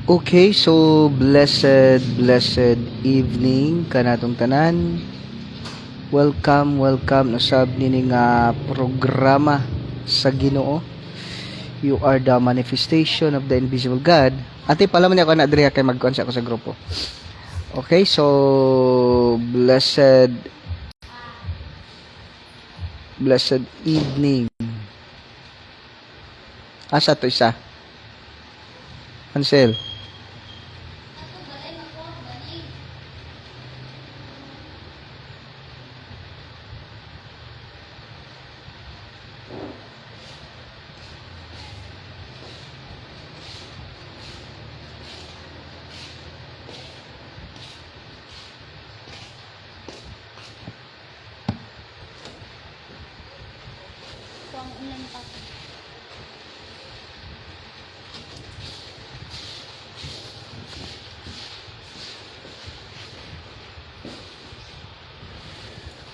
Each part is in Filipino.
Okay, so blessed evening kanatong tanan. Welcome usab nini nga programa sa Ginoo. You are the manifestation of the invisible God. Ate pala man ako na adriha kay magkuan sa ako sa grupo. Okay, so blessed evening. Asa to isa? Ansel.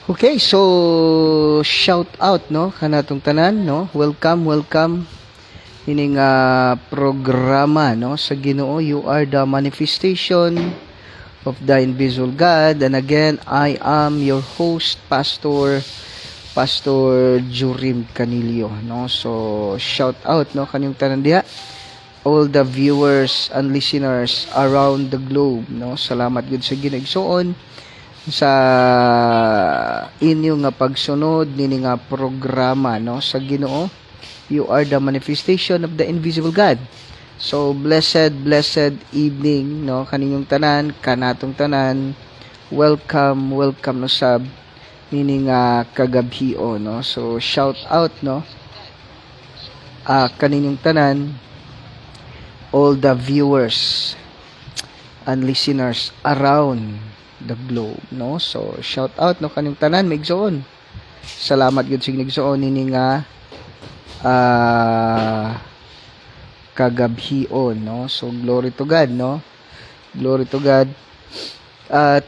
Okay, so shout out no kanatong tanan no. Welcome ining programa no sa Ginoo. You are the manifestation of the invisible God. And again, I am your host, Pastor Jurim Canilio no. So shout out no kanyang tanan diha, all the viewers and listeners around the globe no. Salamat gud sa Ginoo igsoon sa inyo nga pagsunod nini nga programa no sa Ginoo. You are the manifestation of the invisible God. So blessed evening no kaninyong tanan, kanatong tanan. Welcome no sab nini nga kagabhio no. So shout out no kaninyong tanan, all the viewers and listeners around the globe no. So shout out no kanyang tanan maigsoon. Salamat gud sig nigsoon nini nga kagabhion no. So glory to God no. Glory to God.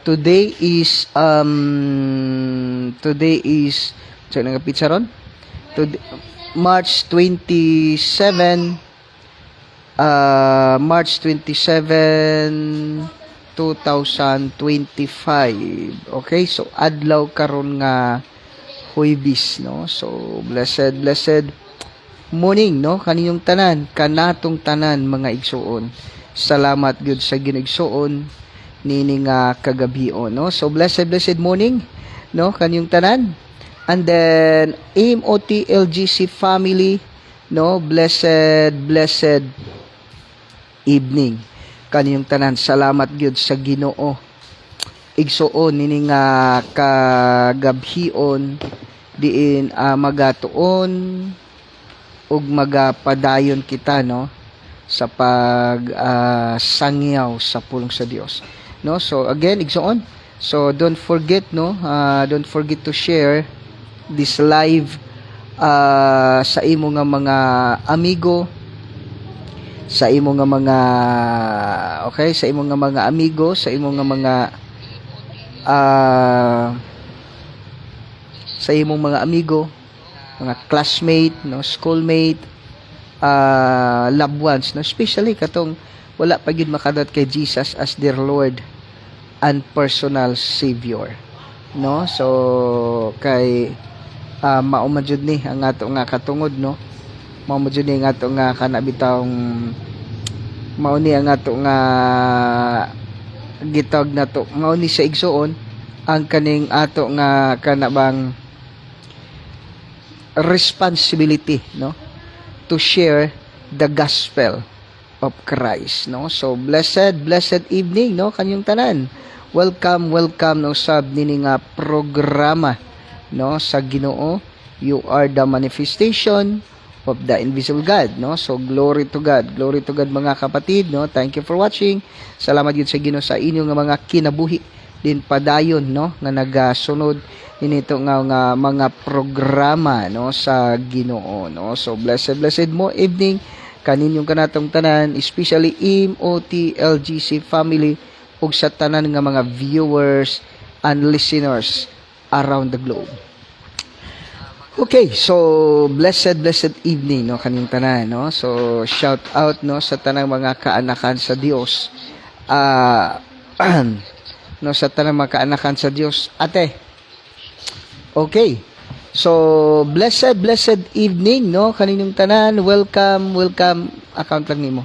Today is sa nga pizza ron? Today, March 27 2025. Okay, so adlaw karon nga Huwebes no. So blessed morning no kaninyong tanan, kanatong tanan mga igsoon. Salamat gud sa ginigsoon nini nga kagabhion no. So blessed morning no kaninyong tanan. And then MOTLGC family no, blessed evening kaninyong tanan. Salamat gyud sa Ginoo igsoon nini nga kagabhion diin magatuon ug magapadayon kita no sa pag sangyaw sa pulong sa Dios no. So again igsoon, so don't forget to share this live sa imo nga mga amigo, sa imo nga mga sa imo nga mga amigo, sa imo nga mga sa imong mga amigo, mga classmate no, schoolmate, loved ones no, especially katong wala pa gyud makadat kay Jesus as their Lord and personal Savior no. So kay mao man jud ni ang ato nga katungod no. Mao man jud ni ang ato nga kanabitawng mao ni ang ato nga gitawag nato, mao ni sa igsoon ang kaning ato nga kanabang responsibility no to share the gospel of Christ no. So blessed evening no kanyong tanan. Welcome no sab nini nga programa no sa Ginoo. You are the manifestation of the invisible God no. So glory to God mga kapatid no. Thank you for watching. Salamat gyud sa Ginoo sa inyo nga mga kinabuhi din padayon no nga nagasunod dinito nga mga programa no sa Ginoo no. So blessed mo evening kaninyong kanatong tanan, especially MOTLGC family ug sa tanan nga mga viewers and listeners around the globe. Okay, so blessed evening no kaning tanan no. So shout out no sa tanang mga kaanakan sa Dios. Ah no sa tanang mga kaanakan sa Dios. Ate. Okay. So blessed evening no kaninyong tanan. Welcome account lang nimo.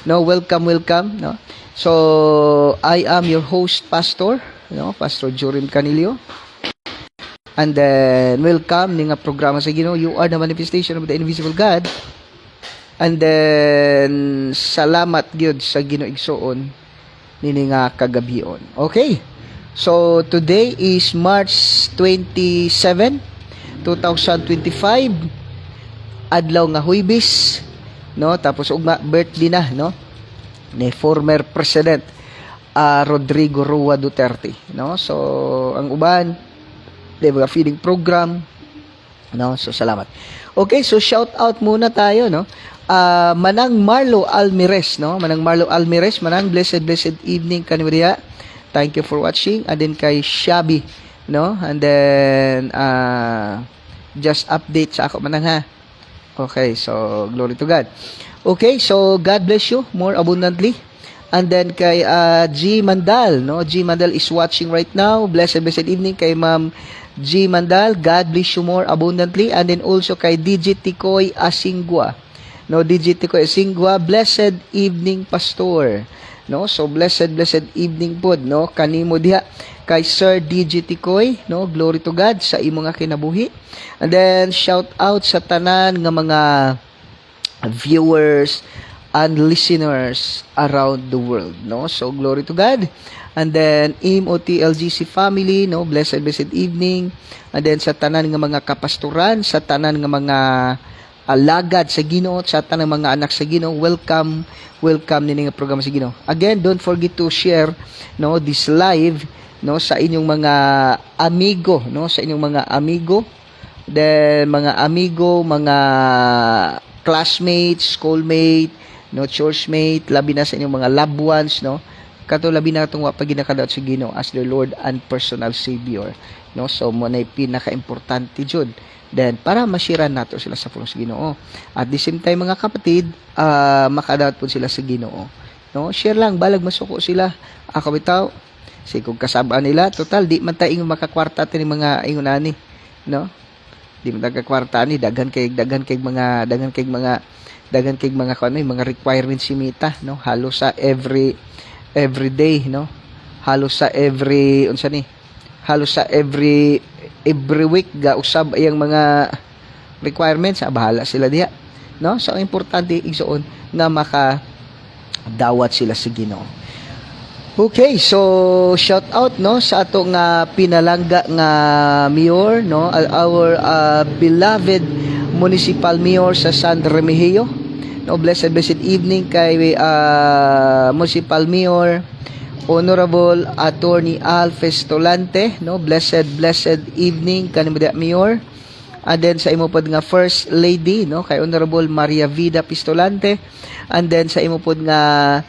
No, welcome no. So I am your host pastor, no, Pastor Jorim Canilio. And then, welcome ni nga programa sa Ginoo. You are the manifestation of the invisible God. And then, salamat gyud sa Ginoo igsoon nini nga kagabion. Okay? So, today is March 27, 2025. Adlaw nga Huwebes, no? Tapos ugma birthday na, no? Ni former President Rodrigo Roa Duterte, no? So, ang uban mga feeding program, no? So salamat. Okay, so shout out muna tayo, no? Manang Marlo Almirez, no? Manang Marlo Almirez, manang blessed evening kanimo. Thank you for watching. And then kay Shabi, no? And then just update sa ako manang ha. Okay, so glory to God. Okay, so God bless you more abundantly. And then kay G Mandal, no? G Mandal is watching right now. Blessed evening kay Ma'am G Mandal. God bless you more abundantly. And then also kay DJ Tikoy Asingwa. No, DJ Tikoy Asingwa, blessed evening pastor. No, so blessed evening pod, no? Kanimo diha kay Sir DJ Tikoy, no? Glory to God sa imong nga kinabuhi. And then shout out sa tanan nga mga viewers and listeners around the world, no? So glory to God. And then MOTLGC family, no, blessed evening. And then sa tanan nga mga kapastoran, sa tanan nga mga alagad sa Ginoo, sa tanan mga anak sa Ginoo, welcome nini nga programa sa Ginoo. Again, don't forget to share, no, this live, no, sa inyong mga amigo, no, sa inyong mga amigo, then mga amigo, mga classmates, schoolmate, no, churchmate, labi na sa inyong mga loved ones, no. Kato labi na itong wapag ginakadaot sa Ginoo as the Lord and personal Savior, no. So mo na pinaka-importante jud, then para mashiran nato sila sa pulong sa Ginoo. At the same time mga kapatid, makadaot po sila sa Ginoo, no. Share lang balag masuko sila. Ako bitaw si kung kasabaan nila total di man tayo makakwarta tani mga ingonani, no. Di man kwarta ni daghan kay mga kuno mga requirements si Mita, no. Halos sa every day, no. Halos sa every week ga usab ayang mga requirements, bahala sila diha, no. So ang importante igsoon nga maka dawat sila sa Ginoo. Okay, so shout out, no, sa ato nga pinalangga nga mayor, no, our beloved municipal mayor sa San Remigio, no. Blessed evening kay municipal mayor Honorable Attorney Al Festolante, no. Blessed evening kanimo da mayor. And then sa imo pod nga first lady, no, kay Honorable Maria Vida Pistolante. And then sa imo pod nga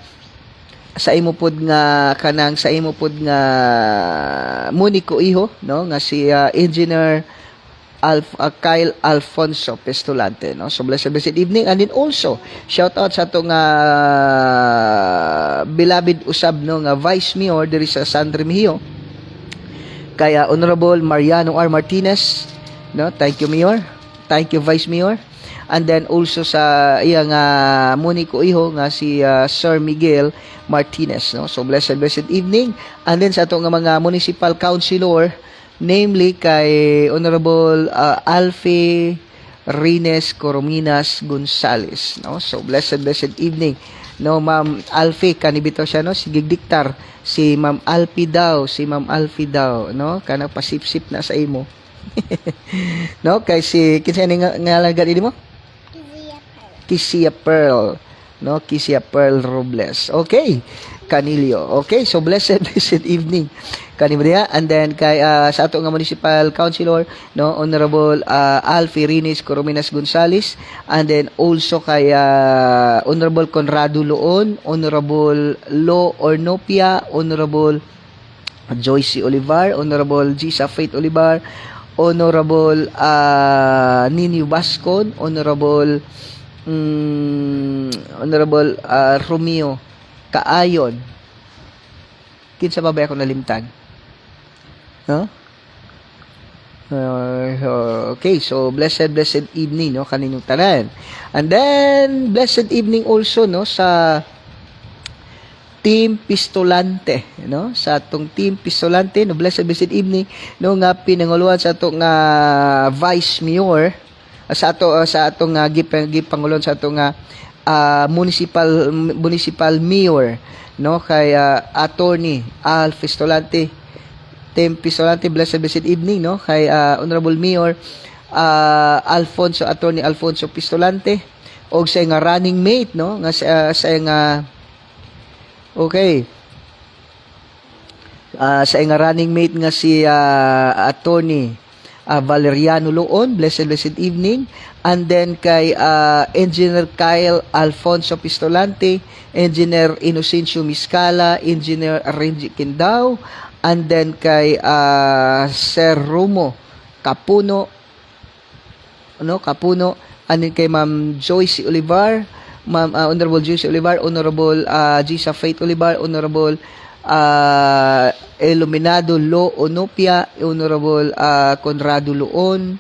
Munico iho, no, nga si Engineer Kyle Alfonso Pestolante, no. So blessed evening. And then also shout out sa ato nga beloved usab, no, nga Vice Mayor diri sa San Remigio kaya Honorable Mariano R. Martinez, no. Thank you Mayor, thank you Vice Mayor. And then also sa iyang Munico iho nga si Sir Miguel Martinez, no. So blessed evening. And then sa ato nga mga municipal councilor, namely kay Honorable Alfie Rines Corominas Gonzales, no. So blessed evening, no. Ma'am Alfie kanibito siya, no, si Gigdiktar si Ma'am Alfie daw, no, kana pasipsip na sa imo. No, kay si kinsa ni nga lagad mo? Kisia Pearl, no, Kisia Pearl Robles. Okay, Canilio. Okay, so blessed evening kanimo diha. And then kay sa ato nga municipal councilor, no, Honorable Alfie Rines Corominas Gonzales. And then also kay Honorable Conrado Loon, Honorable Lo Ornopia, Honorable Joyce Olivar, Honorable Gisa Faith Olivar, Honorable Nino Bascon, Honorable Romeo Kaayon. Kinsa pa ba ako nalimtan? No? Okay, so blessed evening, no, kaninyong tanan. And then blessed evening also, no, sa Team Pistolante, no, sa atong Team Pistolante, no, blessed evening, no, nga pinanguluhan sa atong Vice Mayor, sa atong gipangulon sa atong municipal mayor, no, kay Attorney Al Pistolante. Team Pistolante, blessed evening, no, kay Honorable Mayor Attorney Alfonso Pistolante, og sa nga running mate, no, nga sa nga okay, sa nga running mate nga si Attorney Valeriano Loon, blessed evening. And then kay Engineer Kyle Alfonso Pistolante, Engineer Inocencio Miscala, Engineer Renji Kindao, and then kay Sir Romo Capuno, and then kay Ma'am Joyce Olivar, Honorable Joyce Olivar, Honorable Gisa Faith Olivar, Honorable Iluminado Lo Onopia, Honorable Conrado Loon,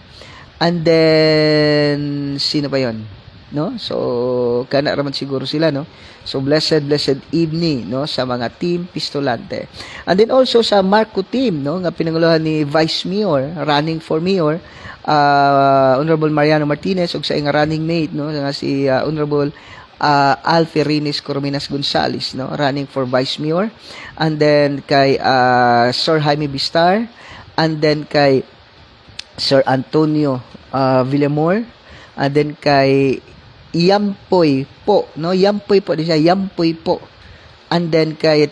and then sino pa yon, no? So kana raman siguro sila, no? So blessed evening, no, sa mga Team Pistolante. And then also sa Marco team, no, nga pinanguluhan ni Vice Mayor, running for Mayor, Honorable Mariano Martinez, ug sa iyang running mate, no, nga si Honorable Alferines Corominas Gonzales, no, running for Vice Mayor. And then kay Sir Jaime Bistar, and then kay Sir Antonio Villamor, and then kay Yampoy po, no, Yampoy po din siya, Yampoy po. And then kay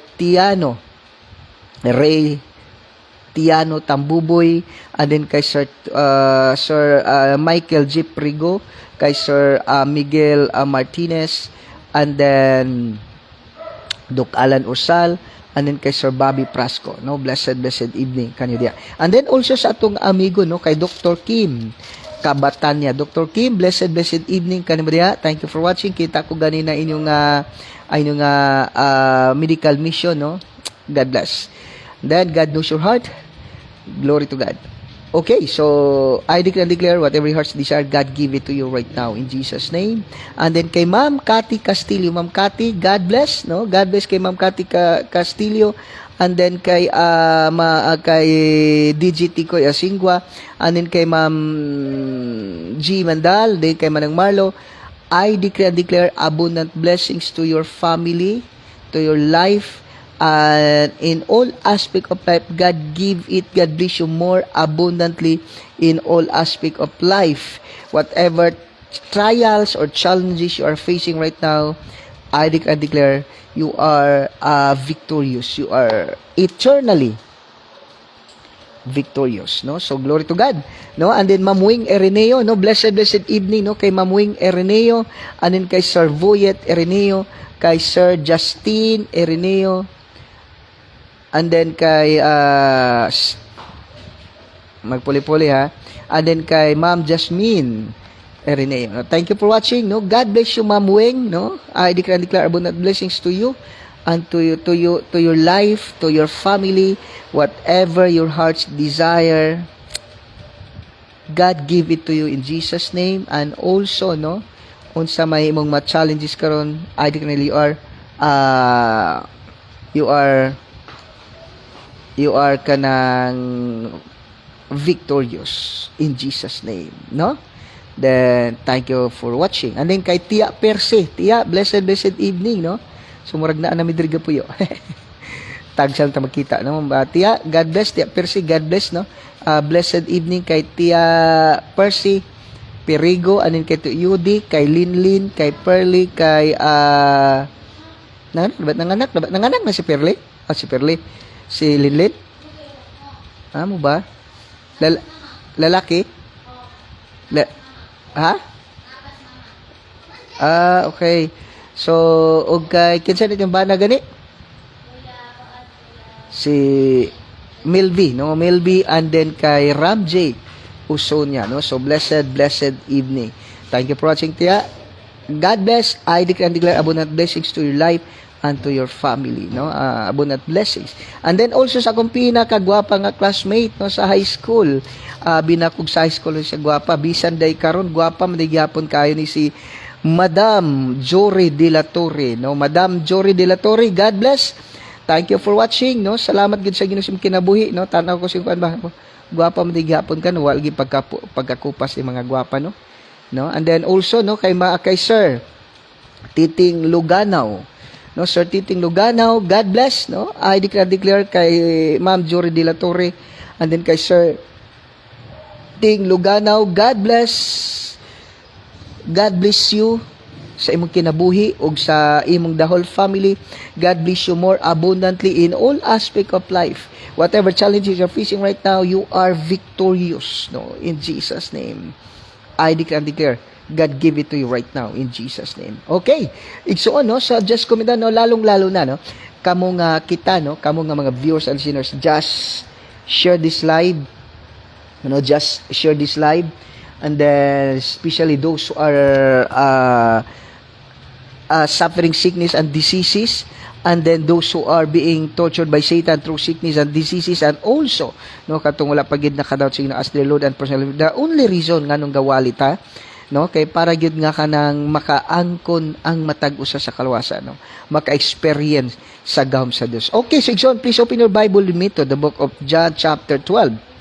Ray Tiano Tambuboy, and then kay Sir Michael G. Prigo, kay Sir Miguel Martinez, and then Doc Alan Ursal, and then kay Sir Bobby Prasco, no, blessed evening kanyo dia. And then also sa atong amigo, no, kay Dr. Kim Kabatanya. Dr. Kim, blessed evening kanyo dia. Thank you for watching. Kita ko ganina inyong medical mission, no. God bless. Then God knows your heart. Glory to God. Okay, so I declare whatever your heart's desire, God give it to you right now in Jesus' name. And then kay Ma'am Cathy Castillo, Ma'am Cathy, God bless, no? God bless kay Ma'am Cathy Castillo. And then kay kay DGT ko Asingwa, and then kay Ma'am G Mandal, then kay Manang Marlo, I declare abundant blessings to your family, to your life, and in all aspect of life. God give it, God bless you more abundantly in all aspect of life. Whatever trials or challenges you are facing right now, I declare you are victorious. You are eternally victorious, no? So glory to God, no? And then Ma'am Wing Ereneo, no, blessed evening, no, kay Ma'am Wing Ereneo, and then kay Sir Voyet Ereneo, kay Sir Justin Ereneo, and then kay magpuli-puli ha, and then kay Ma'am Jasmine Ereneo. No, thank you for watching, no. God bless you, Ma'am Wing, no. I declare abundant blessings to you and to your life, to your family, whatever your heart's desire, God give it to you in Jesus' name. And also, no, unsa may imong ma-challenges karon, I declare you are kanang victorious in Jesus' name, no. Then thank you for watching. And then kay Tia Perse, Tia, blessed evening, no. Sumurag na mi diri gapuyo. Tagsal ta magkita, no. Tia, God bless. Tia Perse, God bless, no. Blessed evening kay Tia Perse Perigo, and then kay Yudi, kay Linlin, kay Pearly, kay nanganak na si Pearly. Si Pearly, si Linlin. Mo ba? Lalaki? Ha? Okay. So, og kay kinsa nito yung bana gani? Si Milby, no? Milby, and then kay Ram J. Usonia, no? So blessed evening. Thank you for watching, Tia. God bless. I declare and declare abundant blessings to your life and to your family, no? Abundant blessings. And then also sa akong pinakagwapa nga classmate, no, sa high school. Binakog sa high school siya gwapa. Bisan day karon gwapa man gyapon kayo ni si Madam Jory De La Torre, no? Madam Jory De La Torre, God bless. Thank you for watching, no? Salamat gid sa Ginoo sa kinabuhi, no? Tanaw ko sing kuan ba. Gwapa man gyapon ka, no? Walgi pagkakupas si mga gwapa, no? No? And then also, no, kay Sir Titing Luganaw, no, Sir Titing Luganaw, God bless, no? I declare kay Ma'am Jory De La Torre, and then kay Sir Ting Luganaw, God bless you sa imong kinabuhi ug sa imong the whole family. God bless you more abundantly in all aspect of life. Whatever challenges you're facing right now, you are victorious, no, in Jesus name. I declare and declare, God give it to you right now in Jesus name. Okay. Igsuon, no, sa just comment no, lalong-lalo na, no, kamo nga kita, no, kamo nga mga viewers and listeners, just share this live. You know, just share this live, and then especially those who are suffering sickness and diseases, and then those who are being tortured by Satan through sickness and diseases, and also, no, katong wala pagid nakadoubt sa as their Lord and personal. The only reason nganong gawali ta, no, kay para gyud nga kanang makaangkon ang matag usa sa kalwasan, no, maka-experience sa gahom sa Dios. Okay, so John, please open your Bible with me to the book of John chapter 12.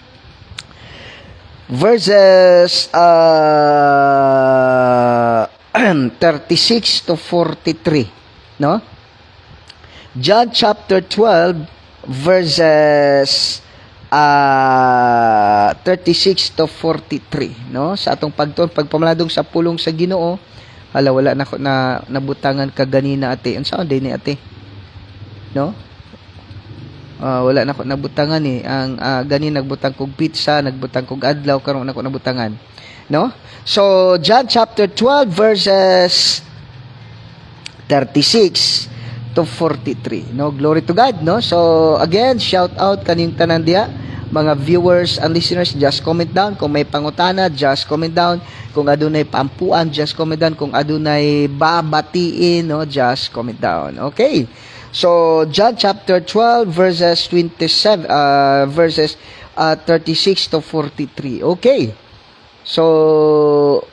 Verses 36 to 43, no? John chapter 12 verses 36 to 43, no? Sa atong pagpamaladong sa pulong sa Ginoo, hala wala na ko na nabutangan ka ganina ate. Unsa on day ni ate? No? Wala na ko nabutangan ni ang gani nagbutang kog pizza, nagbutang kog adlaw karon na ko nabutangan. No? So John chapter 12 verses 36 to 43. No, glory to God, no? So again, shout out kaning tanan diha, mga viewers and listeners, just comment down kung may pangutana, just comment down kung adunay pampuan, just comment down kung adunay babatiin, no, just comment down. Okay. So John chapter 12 verses 27 verses 36 to 43. Okay. So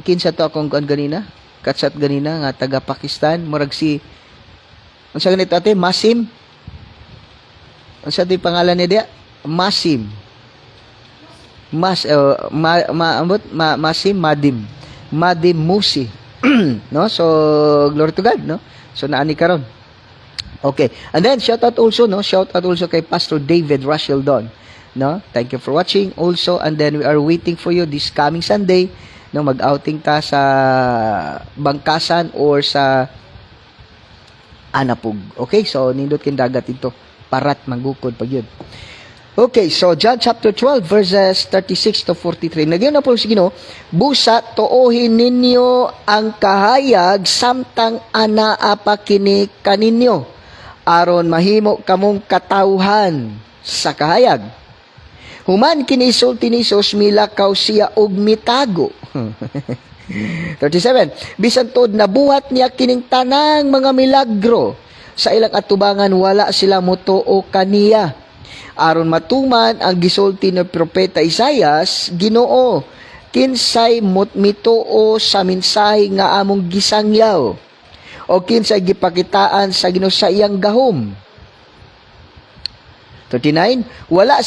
kinsa to akong kuan ganina? Katsat ganina nga taga Pakistan, murag si unsa ganito ate? Masim. Unsa di pangalan ni dia? Masim. Masim Madim. Madim Musi. No? So glory to God, no? So naani karon. Okay. And then shout out also, no? Shout out also kay Pastor David Russell Don. No? Thank you for watching also, and then we are waiting for you this coming Sunday, no, mag-outing ta sa Bangkasan or sa Anapug. Okay, so nindot kin dagat ito, parat manggukod pag yun. Okay, so John chapter 12 verses 36 to 43. Nagyan na po sige, no, busa tuohin ninyo ang kahayag samtang anaa pa kini kaninyo, aron mahimo kamong katawhan sa kahayag. Human kini sulti ni Jesus, milakaw siya og mitago. 37. Bisan tod nabuhat niya kining tanang mga milagro, sa ilang atubangan wala sila motuo kaniya. Aron matuman ang gisulti ni propeta Isaias, Ginoo, kinsay mituo sa mensahe nga among gisangyaw, o kinsay gipakitaan sa Ginoo sa iyang gahom. 39. Wala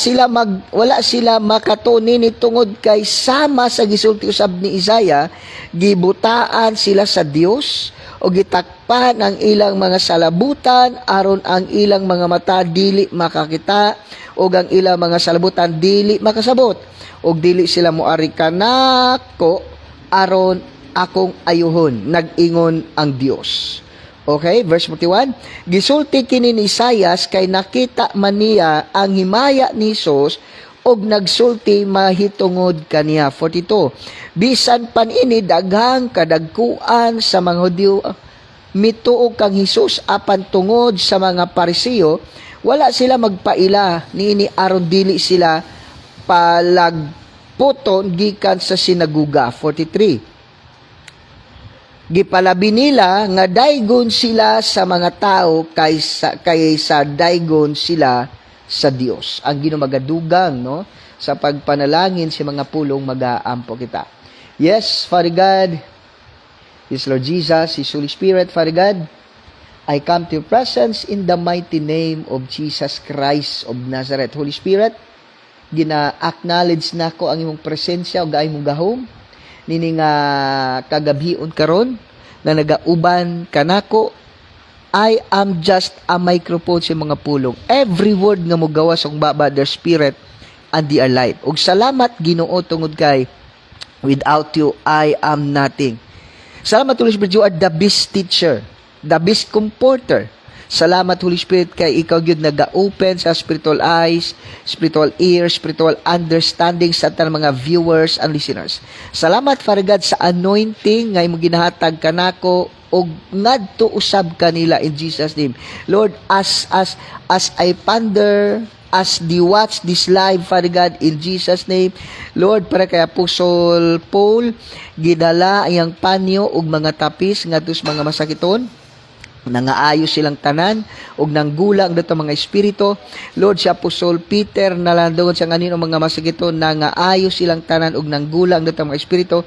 sila makatuni ni tungod kay sama sa gisulti usab ni Isaiah, gibutaan sila sa Dios o gitakpan ang ilang mga salabutan aron ang ilang mga mata dili makakita o ang ilang mga salabutan dili makasabot, o dili sila moari kanako aron akong ayuhon, nag-ingon ang Dios. Okay, verse 41. Gisulti kini ni Isaias kay nakita man niya ang himaya ni Jesus og nagsulti mahitungod kaniya. 42. Bisan pan ini daghang kadagkuan sa mga Hudyo mituog kang Jesus, apan tungod sa mga Pariseo wala sila magpaila niini aron dili sila puton gikan sa sinaguga. 43. Gipalabi nila nga daygon sila sa mga tao kaysa daygon sila sa Dios. Ang Ginoo magadugang, no, sa pagpanalangin si mga pulong magaampo kita. Yes, Father God, yes, Lord Jesus, yes, Holy Spirit, Father God, I come to your presence in the mighty name of Jesus Christ of Nazareth. Holy Spirit, gina-acknowledge na ko ang imong presensya o gaay mong gahom, nini nga kagabhion karon na nagauban kanako. I am just a microphone sa mga pulong. Every word nga mo gawa sa baba, their spirit and they are life. Ug salamat Ginoo tungod kay without you I am nothing. Salamat Holy Spirit, you are the best teacher, the best comforter. Salamat Holy Spirit kay ikaw gyud naga-open sa spiritual eyes, spiritual ears, spiritual understanding sa tanang mga viewers and listeners. Salamat Father God sa anointing nga imong ginahatag kanako og ngadto usab kanila in Jesus name. Lord, as I ponder, as they watch this live, Father God, in Jesus name, Lord, para kay Apostle Paul, gidala ang panyo og mga tapis ngadto sa mga masakiton, nangaayos silang tanan og nanggulang dato mga espiritu. Lord, si Apostol Peter nalandungon sa kanino mga masakiton, nangaayos silang tanan og nanggulang dato mga espiritu.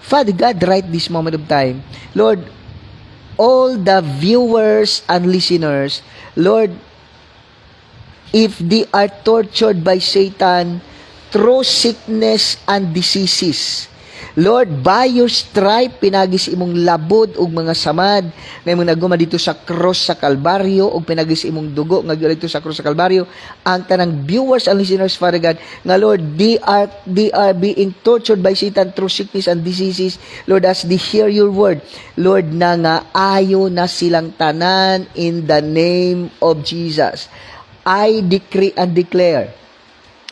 Father God, right this moment of time, Lord, all the viewers and listeners, Lord, if they are tortured by Satan through sickness and diseases, Lord, by your stripe, pinagis imong labod og mga samad na imong naguma dito sa cross sa Kalbaryo og pinagis imong dugo nga dito sa cross sa Kalbaryo. Ang tanang viewers and listeners, Father God, nga Lord, they are being tortured by Satan through sickness and diseases. Lord, as they hear your word, Lord, na nga ayo na silang tanan in the name of Jesus. I decree and declare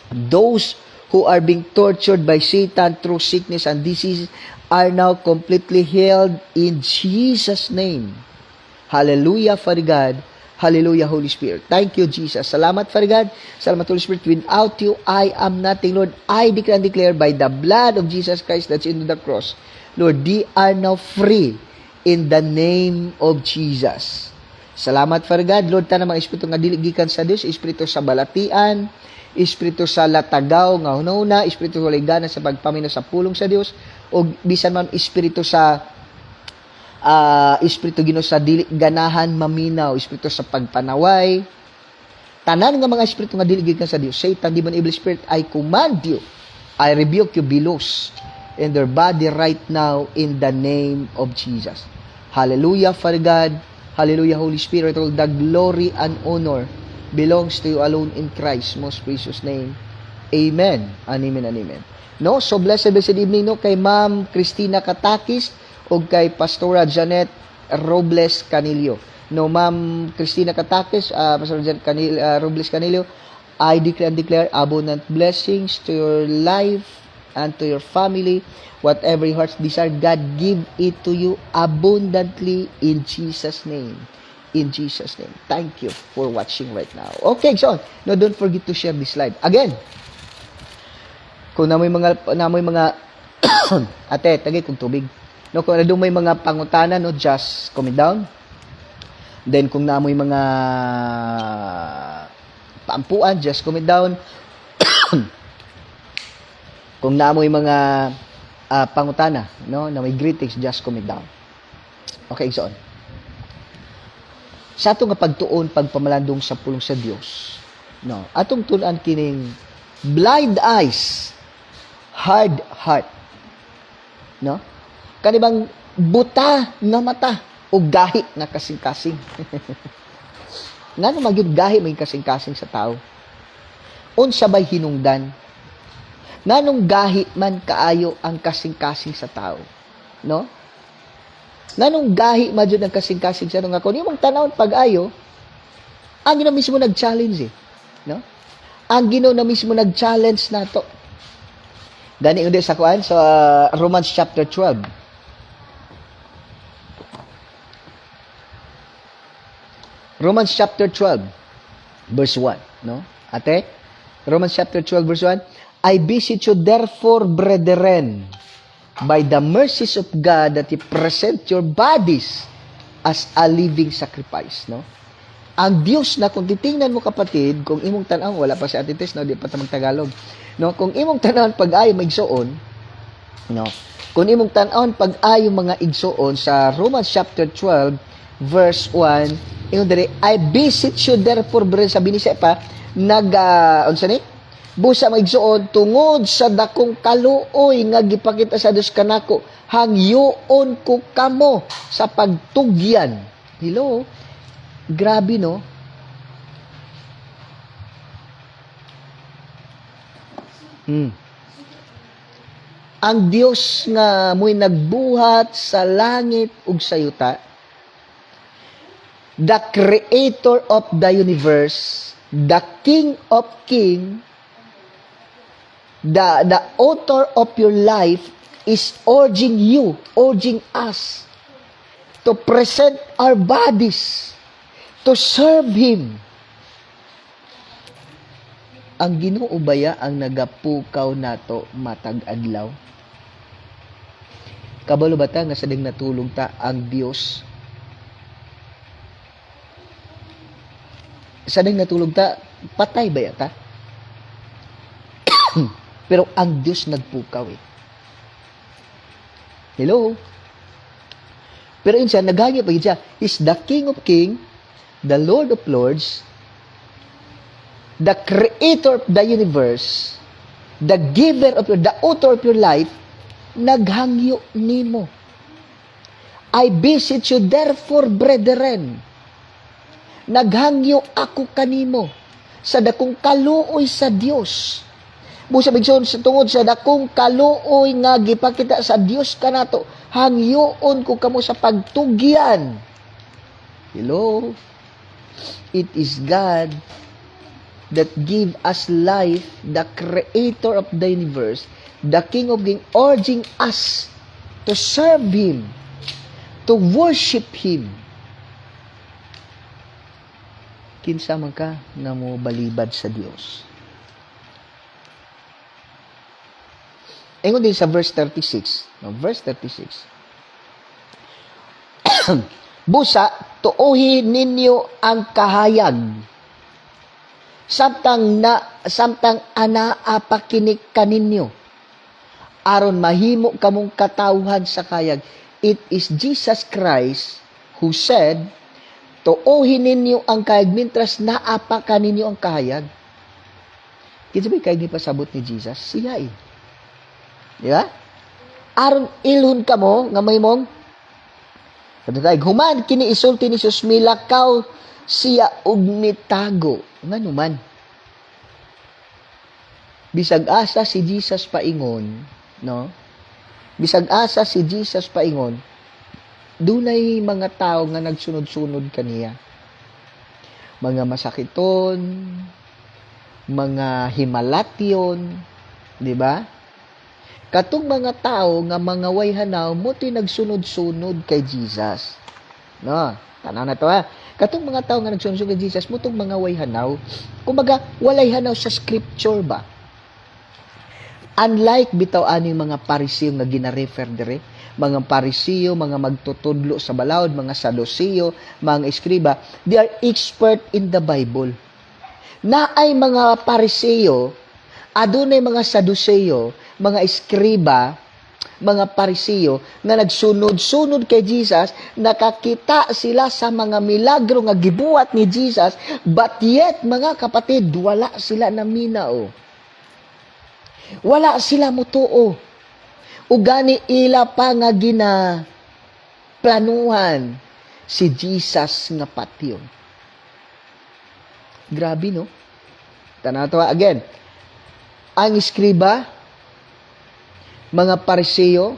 those who are being tortured by Satan through sickness and disease are now completely healed in Jesus' name. Hallelujah, Father God. Hallelujah, Holy Spirit. Thank you, Jesus. Salamat, Father God. Salamat, Holy Spirit. Without you, I am nothing, Lord. I declare and declare by the blood of Jesus Christ that's into the cross, Lord, they are now free in the name of Jesus. Salamat, Father God. Lord, tanang mga espiritu nga dili gikan sa Dios, espiritu sa balatian, espiritu sa latagaw nga hunahuna, espiritu sa ligana sa pagpamina sa pulong sa Dios, o bisan man espiritu sa espiritu Ginoo sa dili ganahan maminaw, espiritu sa pagpanaway, tanan nga mga espiritu nga dili gikan sa Dios, Satan, demon, evil spirit, I command you, I rebuke you, be loose in their body right now in the name of Jesus. Hallelujah, Father God. Hallelujah, Holy Spirit. All the glory and honor belongs to you alone in Christ's most precious name. Amen. And amen and amen. No, so blessed evening no kay Ma'am Christina Katakis o kay Pastora Janet Robles Canillo. No, Ma'am Christina Katakis, Pastor Janet Robles Canillo, I declare and declare abundant blessings to your life and to your family. Whatever your heart's desire, God give it to you abundantly in Jesus' name. In Jesus' name. Thank you for watching right now. Okay, so, no, don't forget to share this live. Again, kung namoy mga ate, tagay kong tubig. No, kung may mga pangutana, no, just comment down. Then, kung namoy mga paampuan, just comment down. Kung namoy mga pangutana, no, na may greetings, just comment down. Okay, so on. Sa atong nga pagtuon, pagpamalandong sa pulong sa Dios, no, atong tunan kining blind eyes, hard heart, no, kanibang buta nga mata o gahi nga kasing-kasing. Nga naman yun gahi may kasing-kasing sa tao. Unsa bay hinungdan? Nanong gahi man kaayo ang kasing-kasing sa tao, no? Nanong gahi man jud ang kasing-kasing sa nga kun imong tanawon pag-ayo, ang Ginoo mismo nag-challenge no? Ang Ginoo na mismo nag-challenge nato. Gani undi sa kuan sa Romans chapter 12. Romans chapter 12 verse 1, no? Ate, Romans chapter 12 verse 1, I beseech you therefore, brethren, by the mercies of God, that you present your bodies as a living sacrifice, no? Ang Diyos na, kung titingnan mo kapatid, kung imong tanaw, wala pa si Ate Tess, no? Di pa tamang Tagalog. No? Kung imong tanaw pag-ayo magsuon, no? Kung imong tanaw pag-ayo mga igsuon sa Romans chapter 12, verse 1, ingon diri, I beseech you therefore, brethren, sabi ni siya pa, unsa ni? Busa magsuon tungod sa dakong kaluoy nga gipakita sa Dios kanako, hangyoon ko kamo sa pagtugyan. Hello? Grabe, no? Ang Dios nga mo'y nagbuhat sa langit ug sa yuta, the creator of the universe, the King of King, the author of your life is urging you, urging us to present our bodies to serve Him. Ang Ginoo baya ang nagapukaw nato matag adlaw? Kabalo ba ta nga sading natulog ta ang Dios? Sading natulog ta, patay ba ta? Pero ang Diyos nagpukaw eh. Hello? Pero yun siya, naghangip pa siya. He's the King of Kings, the Lord of Lords, the Creator of the universe, the giver of the author of your life, naghangyo nimo. I beseech you therefore, brethren, naghangyo ako kanimo sa dakong kaluoy sa Dios. Busa bigson sa tungod sa dakong kaluoy nga gipakita sa Dios kanato, hangyoon ko kamo sa pagtugyan. Hello? It is God that give us life, the creator of the universe, the King of Kings, urging us to serve Him, to worship Him. Kinsa man ka nga mo balibad sa Dios. Ingon din sa verse 36. No, verse 36. Busa, tuuhi ninyo ang kahayag. Samtang anaa pakinik kaninyo. Aron mahimo kamong katawhan sa kayag. It is Jesus Christ who said, tuuhi ninyo ang kahayag mintras naapa kaninyo ang kahayag. Kinsa ba kay pasabot ni Jesus? Siya eh. Di ba? Aron ilhon ka mo, nga may mong, human, kini isulti ni Jesus, milakaw siya og mitago. Nga naman. Bisag asa si Jesus paingon, no? Bisag asa si Jesus paingon, dunay mga tao nga nagsunod-sunod kaniya. Mga masakiton, mga himalatyon, di ba? Katong mga tao nga mga wayhanaw mo to'y nagsunod-sunod kay Jesus. No, tanaw na to ha. Katong mga tao nga nagsunod-sunod kay Jesus mo tong mga wayhanaw, kumbaga walay hanaw sa scripture ba? Unlike bitaw ani mga Pariseo nga gina-refer dire, mga Pariseo, mga magtutudlo sa balawod, mga Saduseo, mga Eskriba, they are expert in the Bible. Naay mga Pariseo, adunay mga Saduseo, mga Eskriba, mga Pariseo nga nagsunod-sunod kay Jesus, nakakita sila sa mga milagro nga gibuhat ni Jesus, but yet mga kapatid, wala sila naminaw. Wala sila mutuo. Ugani ila pa nga planuhan si Jesus nga patyon. Grabe, no? Tanaw to again. Ang Eskriba, mga Pariseo,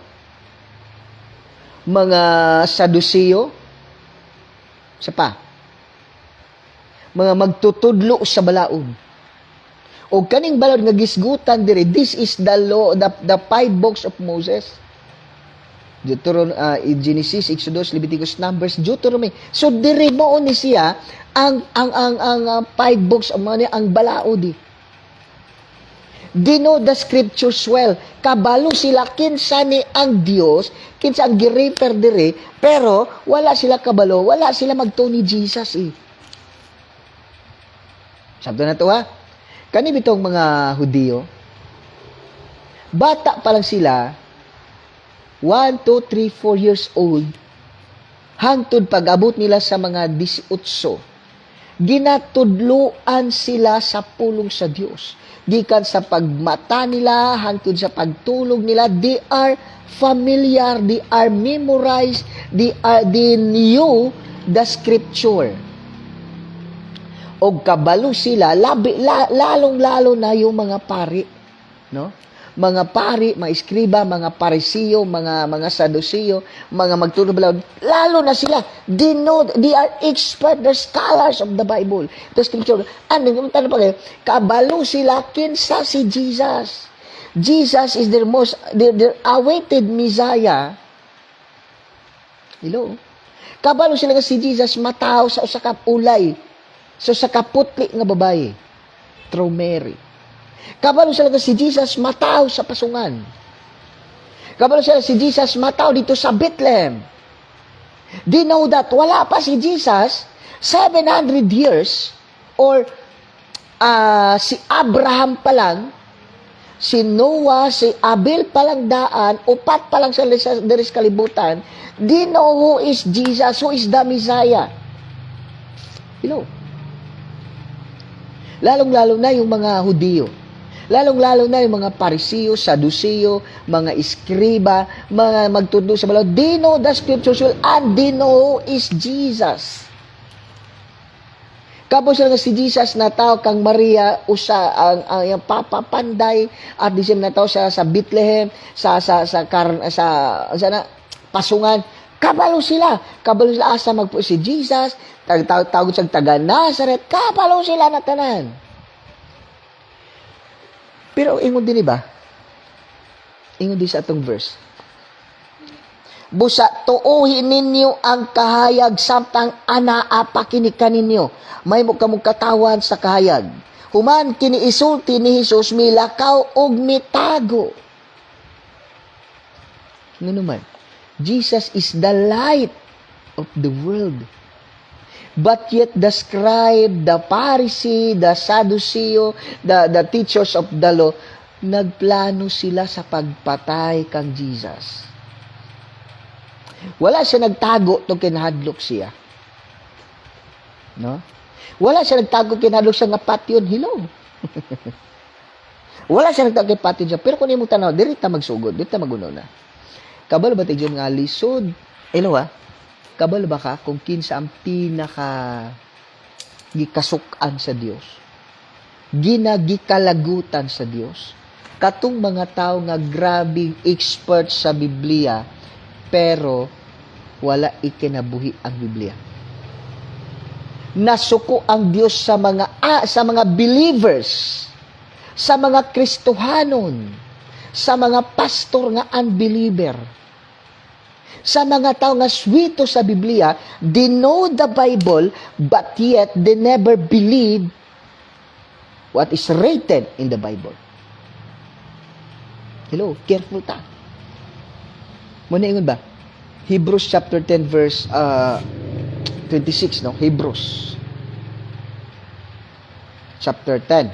mga Saduseo, sa pa, mga magtutudlo sa balaod. O kaning balaod nga gisgutan dire, this is the law, the 5 books of Moses. Genesis, Exodus, Leviticus, Numbers, Deuteronomy. So dire mo ni siya ang 5 books ang balaod. They know the scriptures well. Kabalo sila kinsa ni ang Dios, kinsa ang gi-refer dire, pero wala sila kabalo, wala sila magtuo ni Jesus eh. Sabdo na to ha. Kani bitong mga Hudiyo, bata pa lang sila, 1, 2, 3, 4 years old, hangtod pag-abot nila sa mga 18, ginatudluan sila sa pulong sa Dios. Gikan sa pagmata nila, hangtod sa pagtulog nila, they are familiar, they are memorized, they knew the scripture. O kabalo sila, lalong-lalo na yung mga pari, no? Mga pari, mga iskriba, mga parisiyo, mga sadusiyo, mga magtulog, lalo na sila. They know, they are expert, they're scholars of the Bible, the scripture. Ano pa kayo? Kabalo sila kinsa si Jesus. Jesus is their awaited Messiah. Hello? Kabalo sila si Jesus mataw sa usa ka ulay, sa usa ka putli nga babae, through Mary. Kabalo sila si Jesus mataw sa pasungan. Kabalo sila si Jesus mataw dito sa Bethlehem. They know that wala pa si Jesus 700 years or si Abraham pa lang, si Noah, si Abel pa lang daan, upat pa lang sa deres kalibutan. They know who is Jesus, who is the Messiah. Hello? Lalong-lalo na yung mga Hudiyo. Lalong-lalo na yung mga Parisiyo, Sadusiyo, mga iskriba, mga magtudlo sa balaw. They know the scriptures well and they know who is Jesus. Kapos sila nga si Jesus na tao kang Maria usa ang Papa Panday at di siya na tao sa Bethlehem sa pasungan. Kabalo sila asa magpo si Jesus, tawag sa taga Nazareth, kabalo sila na tanan. Pero ingon din ba? Ingon din sa atong verse. Busa tuuhi ninyo ang kahayag samtang anaa pa kini kaninyo. May mo kamong katawan sa kahayag. Human kini isulti ni Hesus milakaw og mitago. Ngano man? Jesus is the light of the world. But yet the scribe, the Pharisee, the Sadduceo, the teachers of the law, nagplano sila sa pagpatay kang Jesus. Wala siya nagtago to kinahadlok siya. No? Wala siya nagtago kinahadlok siya nga patyon. Hello. Wala siya nagtago kay patyon siya. Pero kung imong tanaw, diri ta magsugod, diri ta maguno na. Kabalo ba tigyon nga lisod? Hello ha? Kabalo ba ka kung kinsa ang pinaka gikasukan sa Dios? Ginagikalagutan sa Dios? Katong mga tao nga grabing expert sa Biblia, pero wala ikinabuhi ang Biblia. Nasuko ang Dios sa mga believers, sa mga Kristohanon, sa mga pastor nga unbeliever, sa mga tao nga swito sa Biblia, they know the Bible, but yet they never believe what is written in the Bible. Hello, careful ta. Muna ingon ba? Hebrews chapter 10 verse 26, no? Hebrews chapter 10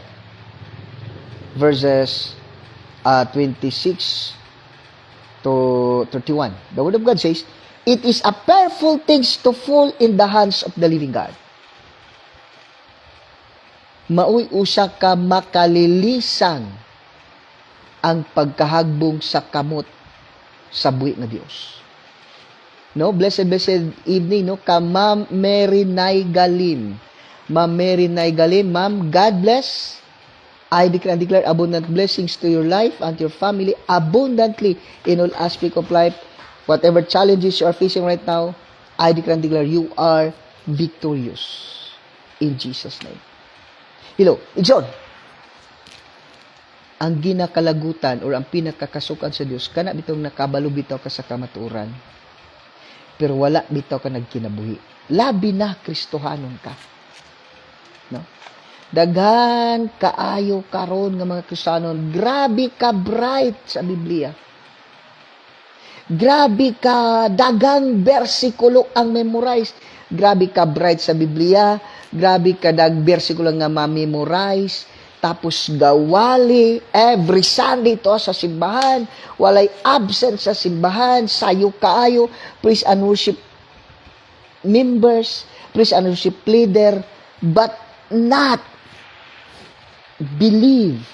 verses 26 to 31. The Word of God says, it is a fearful thing to fall in the hands of the living God. Maoy usa ka makalilisang ang pagkahagbong sa kamot sa buhi nga Dios. No, blessed evening, no, ka Ma'am Mary Naigalin. Ma'am Mary Naigalin, ma'am, God bless. I declare abundant blessings to your life and your family abundantly in all aspects of life. Whatever challenges you are facing right now, I declare you are victorious in Jesus' name. Hello, John. Ang ginakalagutan or ang pinakakasukan sa Dios kana bitong nakabalo bitaw ka sa kamatuoran. Pero wala bitaw ka nagkinabuhi. Labi na Kristohanon ka. No? Daghan kaayo karon nga mga Kristiyano, grabe ka bright sa Biblia. Grabe ka dagang bersikulo ang memorize. Grabe ka bright sa Biblia. Grabe ka dag bersikulo nga ma-memorize. Tapos gawali every Sunday to sa simbahan. Walay absent sa simbahan. Sayo kaayo. Praise and worship members. Praise and worship leader. But not believe.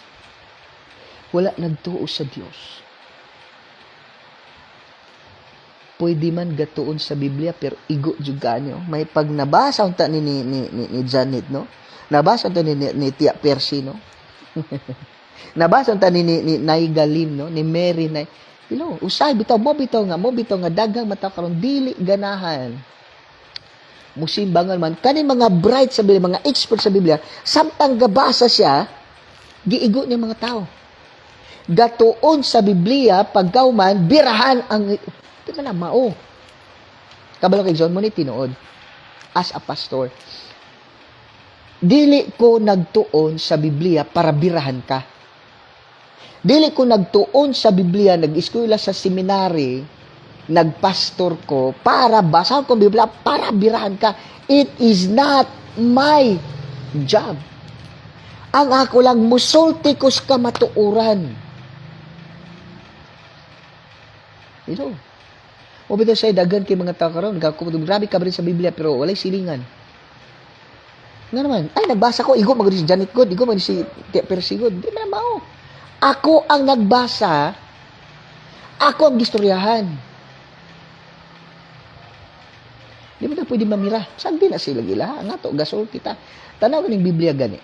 Wala nagtuo sa Dios. Pwede man gatuon sa Biblia pero igo juga nyo. May pag nabasa unta ni Janet, no? Nabasa unta ni Tia Percy, no? Nabasa unta ni Nay Galim, no? Ni Mary na usay bitaw mo bitaw nga daghang mata karon dili ganahan. Musimbangan man kani mga bright sa Biblia, mga expert sa Biblia, samtang gabasa siya, giigo ni mga tao. Gatuon sa Biblia pagkauman birahan ang di man na mao. Kabalo kay John mo ni tinuod as a pastor. Dili ko nagtuon sa Biblia para birahan ka. Dili ko nagtuon sa Biblia, nag-eskwela sa seminary, nagpastor ko para basahan ko Biblia para birahan ka. It is not my job. Ang ako lang musulti ko sa kamatuuran. O bitaw say daghan kay mga tao karon grabe ka ba rin sa Biblia pero walay silingan. Nga naman, ay nagbasa ko, igo magdi si Janet God, igo magdi si Tia Percy God. Di man mao. Ako ang nagbasa, ako ang gistoryahan. Di ba na pwede mamira? Saan din na sila gila? Nga to, gasol kita. Tanaw ganing Biblia gani.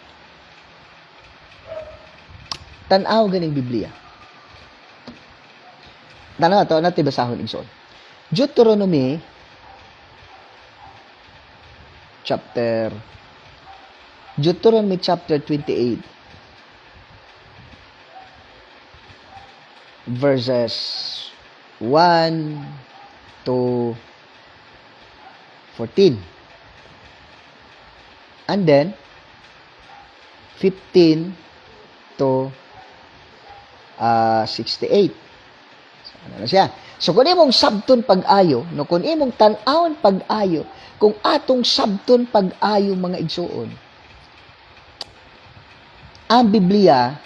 Tanaw ganing Biblia. Tanaw to, natin basahon igsoon. Deuteronomy chapter 28 verses 1 to 14 and then 15 to 68. Ano na siya? So, kung imong sabton pag-ayo, no, kung imong tan-awon pag-ayo, kung atong sabton pag-ayo mga igsuon, ang Biblia,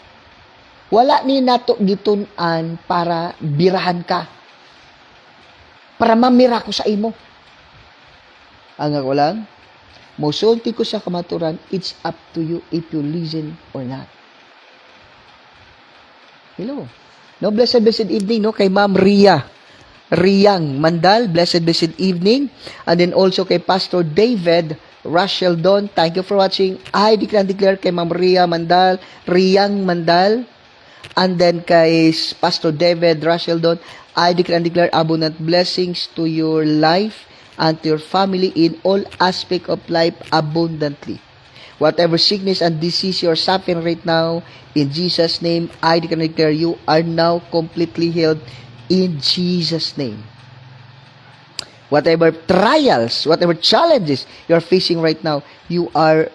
wala ni nato gitun-an para birahan ka. Para mamira ko sa imo. Ang ako lang, musulti ko sa kamaturan, it's up to you if you listen or not. Hello. No, blessed evening, no, kay Ma'am Riyang Mandal, blessed evening. And then also kay Pastor David Rachel Don, thank you for watching. I declare kay Ma'am Riyang Mandal. And then kay Pastor David Rachel Don, I declare abundant blessings to your life and to your family in all aspect of life abundantly. Whatever sickness and disease you are suffering right now, in Jesus' name, I declare you are now completely healed in Jesus' name. Whatever trials, whatever challenges you are facing right now, you are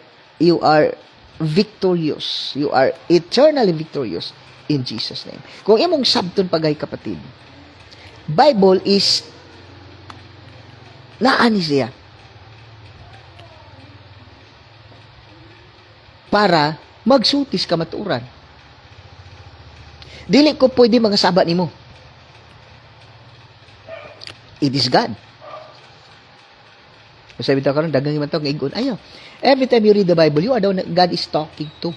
victorious. You are eternally victorious in Jesus' name. Kung imong sabton pagay kapatid, Bible is naani siya para magsutis ka maturan. Dili ko pwede mga sabat nimo. It is God. Sabi ta karon dagang man tawag igon. Ayo. Every time you read the Bible, you are the one God is talking to.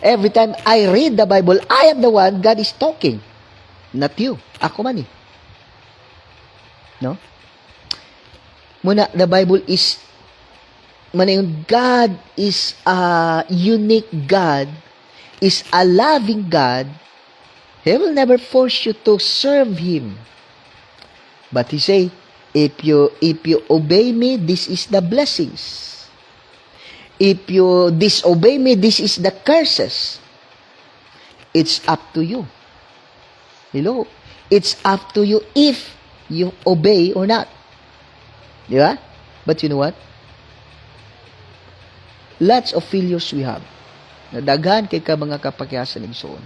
Every time I read the Bible, I am the one God is talking. Not you. Ako man eh. No? Muna, the Bible is manayon, God is a unique God, is a loving God. He will never force you to serve Him. But He say, if you obey me, this is the blessings. If you disobey me, this is the curses. It's up to you. Hello? It's up to you if you obey or not. Di ba? But you know what? Lots of failures we have. Nadaghan kay ka mga kapakyasan igsoon.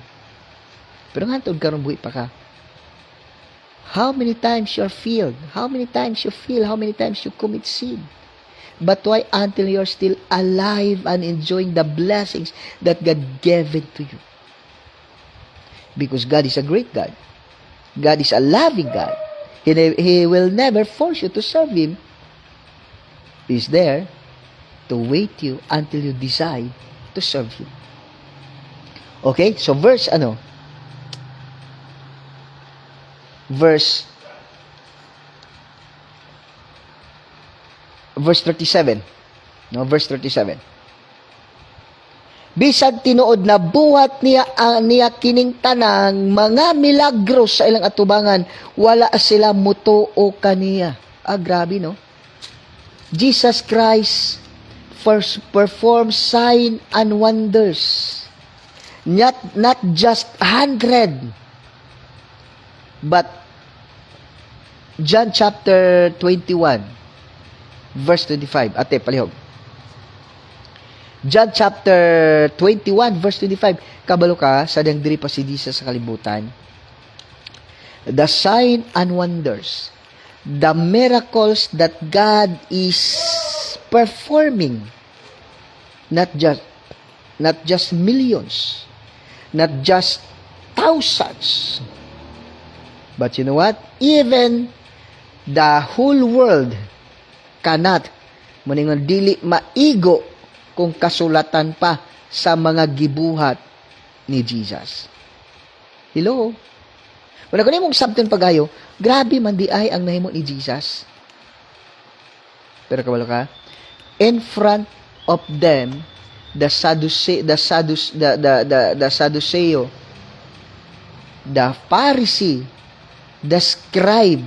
Pero hantod karon buhi pa ka. How many times you are failed? How many times you fail? How many times you commit sin? But why until you're still alive and enjoying the blessings that God gave it to you? Because God is a great God. God is a loving God. He will never force you to serve Him. He's there to wait you until you decide to serve Him. Okay? So verse 37. No, verse 37. Bisag tinuod na buhat niya kining tanang mga milagros sa ilang atubangan, wala sila mutuo kaniya. Grabe, no? Jesus Christ first performed sign and wonders. Not just 100, but John chapter 21, verse 25. Ate, palihog. John chapter 21, verse 25. Kabalo ka, sadang diri pa si Jesus sa kalibutan. The sign and wonders, the miracles that God is performing, not just millions, not just thousands, but you know what? Even the whole world cannot maningon dili maigo kung kasulatan pa sa mga gibuhat ni Jesus. Hello? Wala ko mong sabton pagayo, grabe man di ay ang nahimo ni Jesus. Pero kabalo ka, in front of them, the Sadduceo, the Pharisee, the scribe,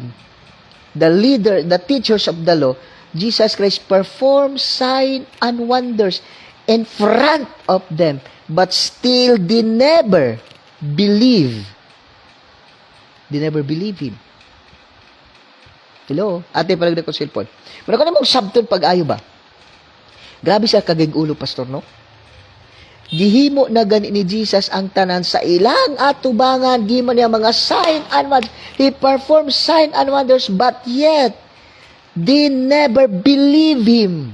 the leader, the teachers of the law, Jesus Christ performed signs and wonders in front of them, but still they never believe. They never believe Him. Hello? Ate, palagdag ko cellphone. Muna ko na mong sabton pag-ayo ba? Grabe siya kagig-ulo, pastor, no? Gihimo na gani ni Jesus ang tanan sa ilang atubangan, gihimo niya mga sign and wonders. He performed sign and wonders, but yet, they never believe Him.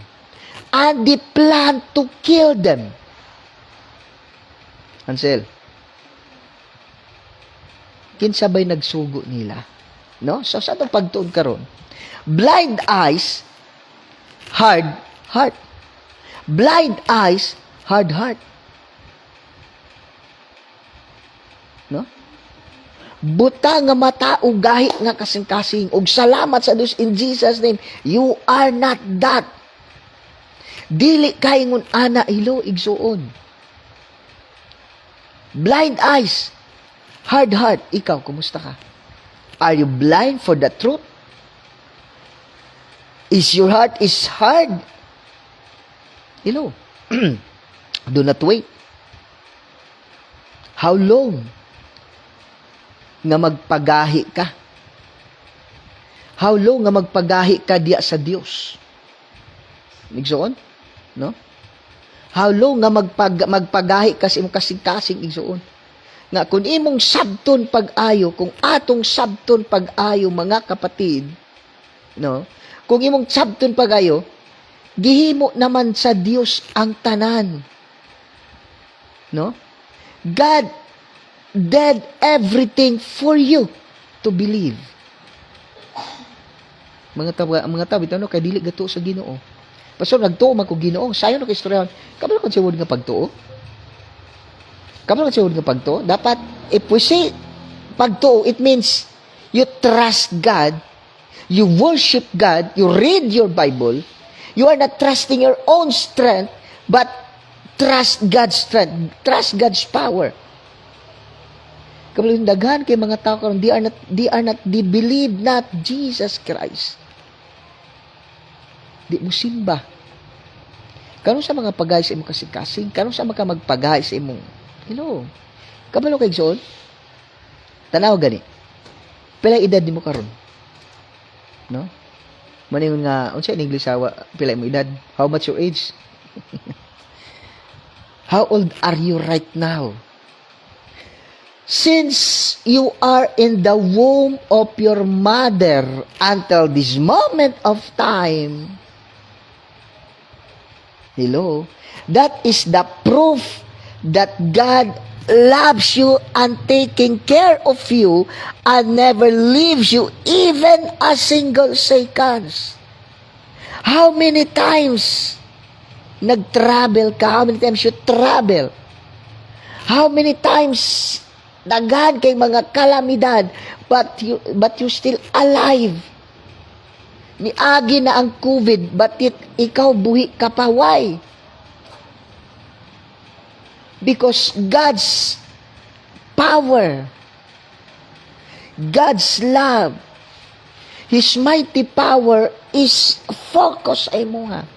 And they plan to kill them. Ansel, kinsabay nagsugo nila. No? So, sa itong pagtuod karon, blind eyes, hard heart. Blind eyes, hard heart. No? Buta nga mata ug gahi nga kasing-kasing ug salamat sa Dios in Jesus name, you are not that. Dili kay ngun ana ilo igsuon. Blind eyes, hard heart. Ikaw, kumusta ka? Are you blind for the truth? Is your heart is hard? Ilo. Do not wait. How long nga magpagahi ka? How long nga magpagahi ka diya sa Dios? Igsuon? No? How long nga magpagahi ka sa imong kasing-kasing igsuon? Nga kung imong sabton pag-ayo, kung atong sabton pag-ayo mga kapatid, no? Kung imong sabton pag-ayo, gihimo naman sa Dios ang tanan. No? God did everything for you to believe. Mga tao bitaw kay dili gato sa Ginoo. Pastor, nagtuo man ko Ginoo. Sayo na kay istoryahan. Kabalo kon siya nga pagtuo. Kabalo kon siya nga pagtuo. Dapat if we say pagtuo, it means you trust God, you worship God, you read your Bible. You are not trusting your own strength, but trust God's strength, trust God's power. Kabalo daghan kay mga tao karon they believe not Jesus Christ. Di mo simba. Karon sa mga pagay sa imong kasing-kasing, karon sa mga magpagay sa imong hello. Kabalo kay igsoon? Tanaw gani. Pila edad nimo karon? No? Maningon nga unsa in English pila mo edad? How much your age? How old are you right now? Since you are in the womb of your mother until this moment of time, hello, that is the proof that God loves you and taking care of you and never leaves you even a single seconds. How many times nag-travel ka? How many times you travel? How many times daghan kay mga kalamidad but you still alive? Niagi na ang COVID but ikaw buhi ka pa. Why? Because God's power, God's love, His mighty power is focus ay mo nga.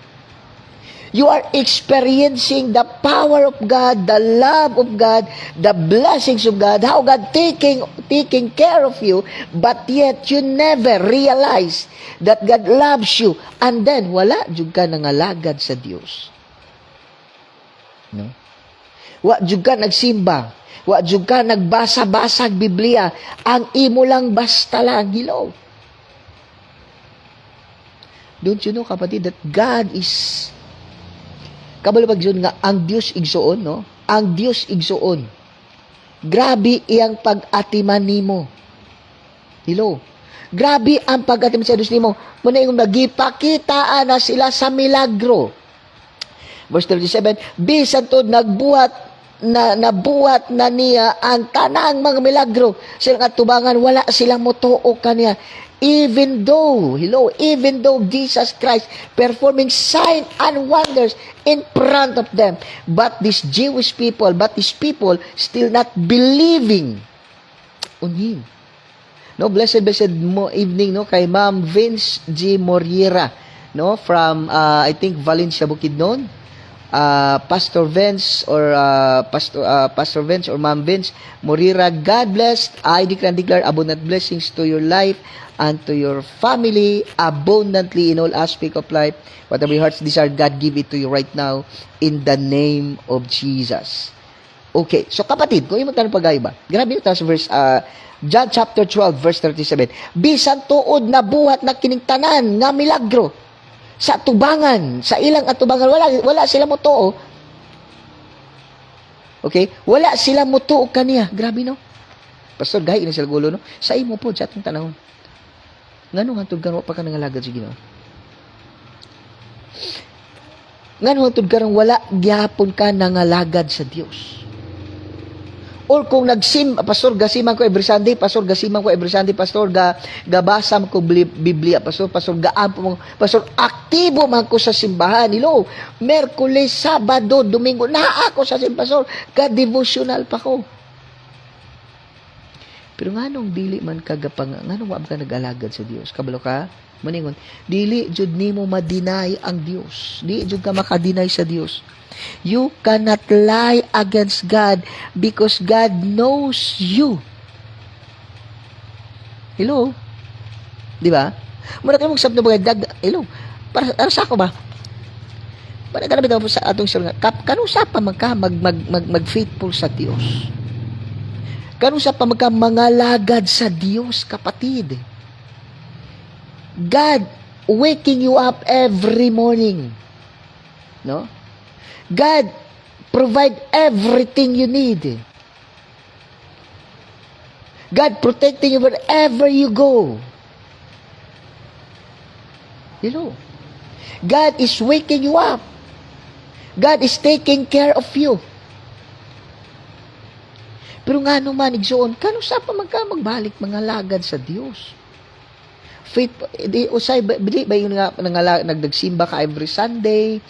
You are experiencing the power of God, the love of God, the blessings of God, how God taking care of you, but yet you never realize that God loves you. And then, wala jud ka nangalagad sa Dios. No? Wa jud ka nagsimba. Wa jud ka nagbasa-basag Biblia. Ang imo lang basta lang, hello. Don't you know, kapatid, that God is kabalubag yun nga, ang Diyos igsuon, no? Ang Diyos igsuon. Grabe iyang pag-atiman nimo. Hello? Grabe ang pag-atiman sa Diyos nimo. Muna yung nagipakitaan na sila sa milagro. Verse 37, bisan to nabuhat na niya ang tanang mga milagro. Silang atubangan, wala silang motuo kaniya. Even though Jesus Christ performing sign and wonders in front of them, but these people still not believing on Him. No, blessed evening, no, kay Ma'am Vince G. Moriera, no, from I think Valencia, Bukidnon. Pastor Vince or Ma'am Vince Moriera, God bless. I declare abundant blessings to your life and to your family abundantly in all aspect of life. Whatever your heart's desire, God give it to you right now in the name of Jesus. Okay, so kapatid, kung yung magtanong pag-aiba, grabe yung sa verse, John chapter 12, verse 37, bisan tuod na buhat na kiningtanan nga milagro sa atubangan, sa ilang atubangan, wala sila mo tuo. Okay? Wala sila mo tuo kaniya. Grabe, no? Pastor, gahi na sila gulo, no? Sa imo po, sa atong tanahon. Ngano hantod karon pa ka nangalagad sa Ginoo? Ngano hantod karon wala gyapon ka nangalagad sa Dios? Or kung pastor gasiman ko every Sunday, pastor gabasa ko Biblia, pastor gaampo mo, pastor aktibo man ko sa simbahan. Hello, Miyerkules, Sabado, Domingo, naa ako sa simbahan, pastor, ka-devotional pa ko. Pero nganong dili man kagapang, nganong wa ka nag-alagad sa Dios? Kabalo ka? Maningon, dili jud nimo ma-deny ang Dios. Dili jud ka maka-deny sa Dios. You cannot lie against God because God knows you. Hello? Di ba? Muna kayo magsabot na bagay, hello? Para sa ako ba? Para ka na sa atong sir nga, kanusa pa mag-faithful sa Dios. Kanusa pa mangalagad sa Dios, kapatid. God waking you up every morning. No? God provide everything you need. God protecting you wherever you go. You know, God is waking you up. God is taking care of you. Pero nga naman, igsoon, kanusa pa magbalik mga lagad sa Dios. Faith, usay ba yun nga nagsimba ka every Sunday,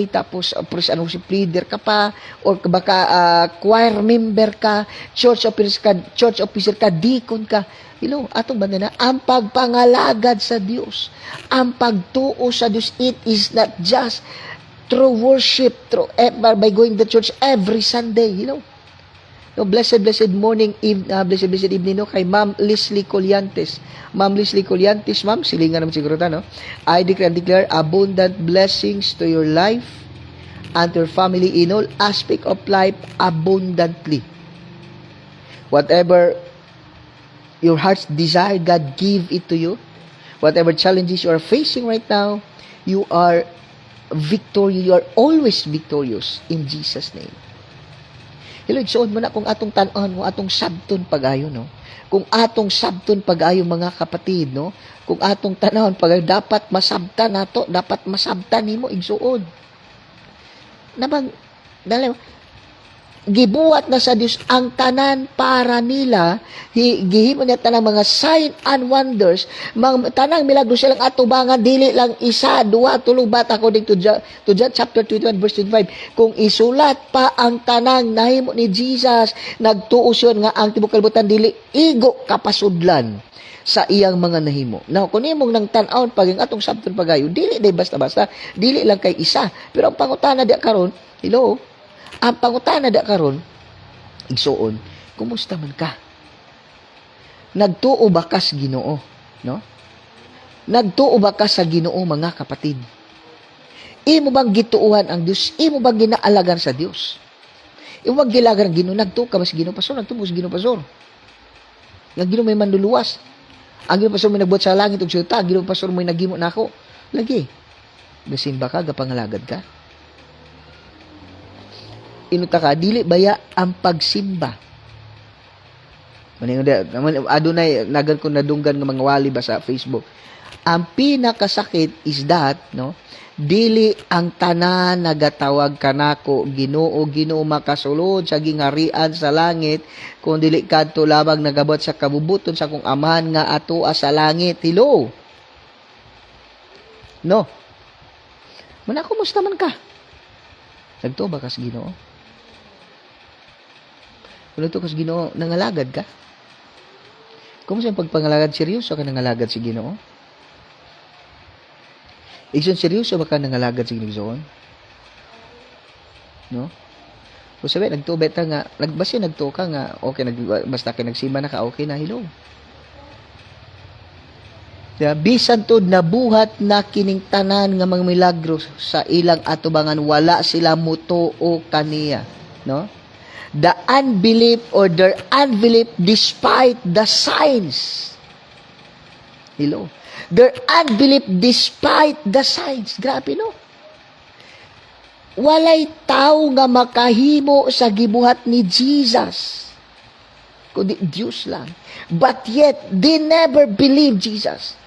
tapos si leader ka pa, or baka choir member ka, church officer ka, deacon ka. Atong banda na, ang pagpangalagad sa Dios, ang pagtuo sa Dios, it is not just through worship, by going to church every Sunday, No, blessed morning, blessed evening, no, kay Ma'am Leslie Colliantes. Ma'am Leslie Colliantes, ma'am, silingan naman siguro ta, no? I declare abundant blessings to your life and your family in all aspect of life abundantly. Whatever your heart's desire, God give it to you. Whatever challenges you are facing right now, you are victorious. You are always victorious in Jesus' name. Hello, igsuon mo na kung atong tan-on, kung atong sabton pagayo, no? Kung atong sabton pagayo, mga kapatid, no? Kung atong tanahon pagayo, dapat masabtan nato, dapat masabtan nimo igsuon. Nabang, gibuhat na sa Dios ang tanan para nila, gihimo niya tanang mga sign and wonders, mga tanang milagro silang atubangan, dili lang isa, duha, tulo bat, according to John chapter 21 verse 25. Kung isulat pa ang tanang nahimo ni Jesus, nagtuo siya nga ang tibuok kalibutan dili igo kapasudlan sa iyang mga nahimo. Now, kung imong nang tan-awon pag ang atong sabton pagayo, dili day basta-basta, dili lang kay isa. Pero ang pangutana di karon, hello, ang pangutana da karon, igsuon, kumusta man ka? Nagtuo ba ka sa Ginoo, no? Nagtuo ba ka sa Ginoo, mga kapatid? Imo bang gituuhan ang Dios? Imo bang ginaalagan sa Dios? Imo bang gilagan ang Ginoo? Nagtuo ka ba sa Ginoo, pastor? Nagtuo sa Ginoo, pastor? Ang Ginoo may manluluwas. Ang Ginoo pastor may nagbuhat sa langit ug syuta, ang Ginoo pastor may naghimo nako. Lagi. Gasimba ka, gapangalagad ka? Inuta ka, dili baya ang pagsimba. Adunay nagan ko nadunggan nga mga wali ba sa Facebook. Ang pinakasakit is that, no, dili ang tanan nagatawag kanako Ginoo, Ginoo makasulod sa gingarian sa langit, kung dili kadto lamang nagabot sa kabubuton sa kung amahan nga atoa sa langit. Hello. No. Muna, kumusta man ka? Nagtuo ba ka sa Ginoo? Kung ito kas Ginoo, nangalagad ka? Kung saan pagpangalagad, seryoso ka nangalagad si Ginoo? Ikson, seryoso ba ka nangalagad si Ginoo? No? Kung sabi, nagtubet ka nga, basta nagtuo ka nga, okay, basta ka nagsimba na ka, okay na, hello. Diba? Bisan to nabuhat na kining tanan nga mga milagro sa ilang atubangan, wala sila mutuo kaniya. No? The unbelief or their unbelief despite the signs. Hello. Their unbelief despite the signs. Grabe, no? Walay tao nga makahimo sa gibuhat ni Jesus. Kundi Diyos lang. But yet, they never believe Jesus.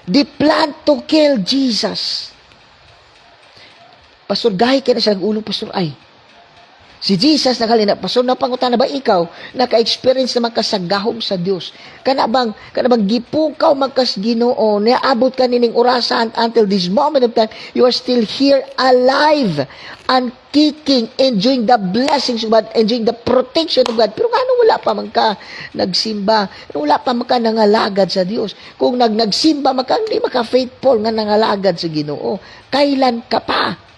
They plan to kill Jesus. Pastor, gahi ka na sa ulo, Pastor, ay. Si Jesus nakalina, pastor, na pangutana ba ikaw, naka-experience naman ka sa gahom sa Dios? Kanabang gipukaw magkas Ginoo, naabot ka nining orasan until this moment of time, you are still here alive and kicking, enjoying the blessings of God, enjoying the protection of God. Pero ano wala pa man ka nagsimba, wala pa man ka nangalagad sa Dios. Kung nagsimba man ka, hindi maka-faithful nga nangalagad sa Ginoo. Kailan ka pa?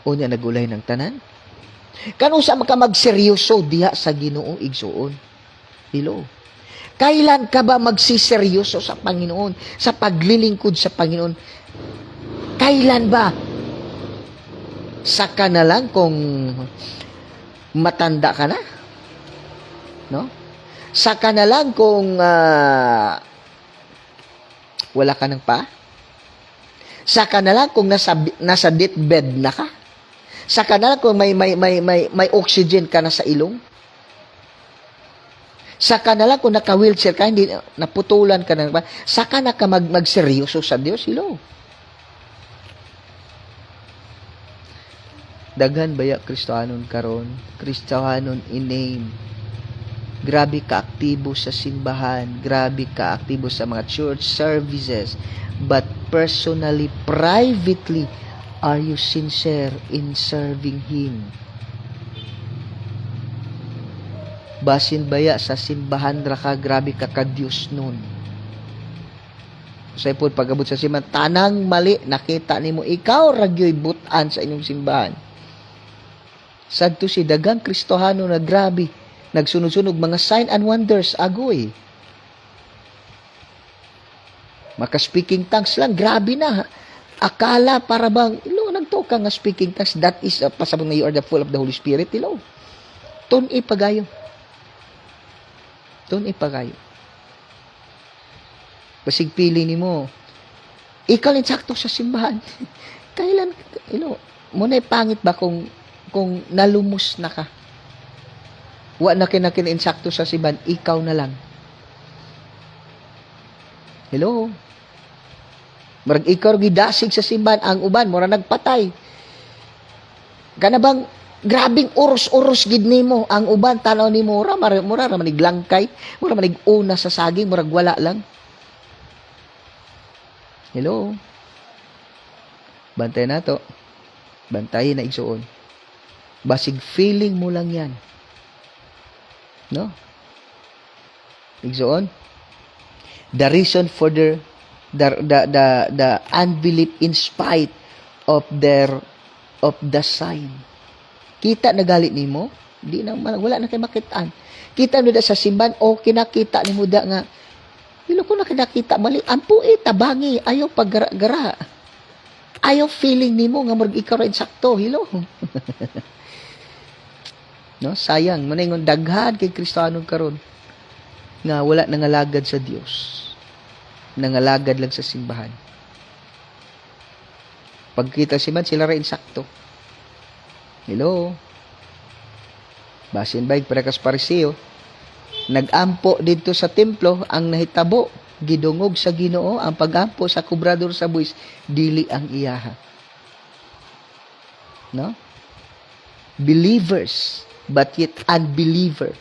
O niya nagulay ng tanan? Kano sa maka magseryoso diha sa Ginoo igsuon? Hello. Kailan ka ba magsiseryoso sa Panginoon, sa paglilingkod sa Panginoon? Kailan ba? Saka na lang kung matanda ka na? No? Saka na lang kung wala ka ng pa? Saka na lang kung nasa deathbed na ka? Saka na lang kung may oxygen ka na sa ilong? Saka na lang kung naka-wheelchair ka, hindi naputulan ka na ba? Saka na ka magseryoso sa Diyos? Hello. Daghan baya Kristohanon karon, Kristohanon in name. Grabe ka aktibo sa simbahan, grabe ka aktibo sa mga church services, but personally, privately, are you sincere in serving Him? Basin baya sa simbahan ra ka, grabe ka ka-Diyos nun. Sa ipod, pag-abot sa simbahan, tanang mali, nakita nimo ikaw ragyo'y butan sa inyong simbahan. Sadto si dagang Kristohano na grabe, nagsunod-sunog mga sign and wonders, agoy. Maka-speaking tongues lang, grabe na. Akala para bang, nagtuka nga speaking tongues, that is, pasabong na you are the full of the Holy Spirit, Tun ipagayo. Basig pili ni mo, ikaw insakto sa simbahan. Kailan, muna pangit ba kung nalumos na ka? Wa na insakto sa simbahan, ikaw na lang. Hello? Marag ikaw gidasig sa simbahan, ang uban, mura nagpatay. Kana bang, grabing uros-uros gid nimo ang uban, tanaw ni mura manig langkay, mura manig una sa saging, murag wala lang. Hello? Bantay na to. Bantayin na igsuon. Basig feeling mo lang yan. No? Igsuon? The reason for the unbelief in spite of the sign. Kita na galit nimo, wala na kay makitaan. Kita mo da sa simbahan, o kinakita nimo da nga, ko na kinakita mali, ampuit, tabangi, ayaw paggara. Ayaw feeling nimo nga murag ikaw ra insakto, No, sayang, maningon daghan kay Kristiyano karon nga wala nangalagad sa Dios. Nangalagad lang sa simbahan. Pagkita simbahan, sila ra insakto. Hello? Basin bayig para kas pariseo. Nagampo dito sa templo ang nahitabo. Gidungog sa Ginoo ang pagampo sa kubrador sa buwis, dili ang iyaha. No? Believers, but yet unbeliever.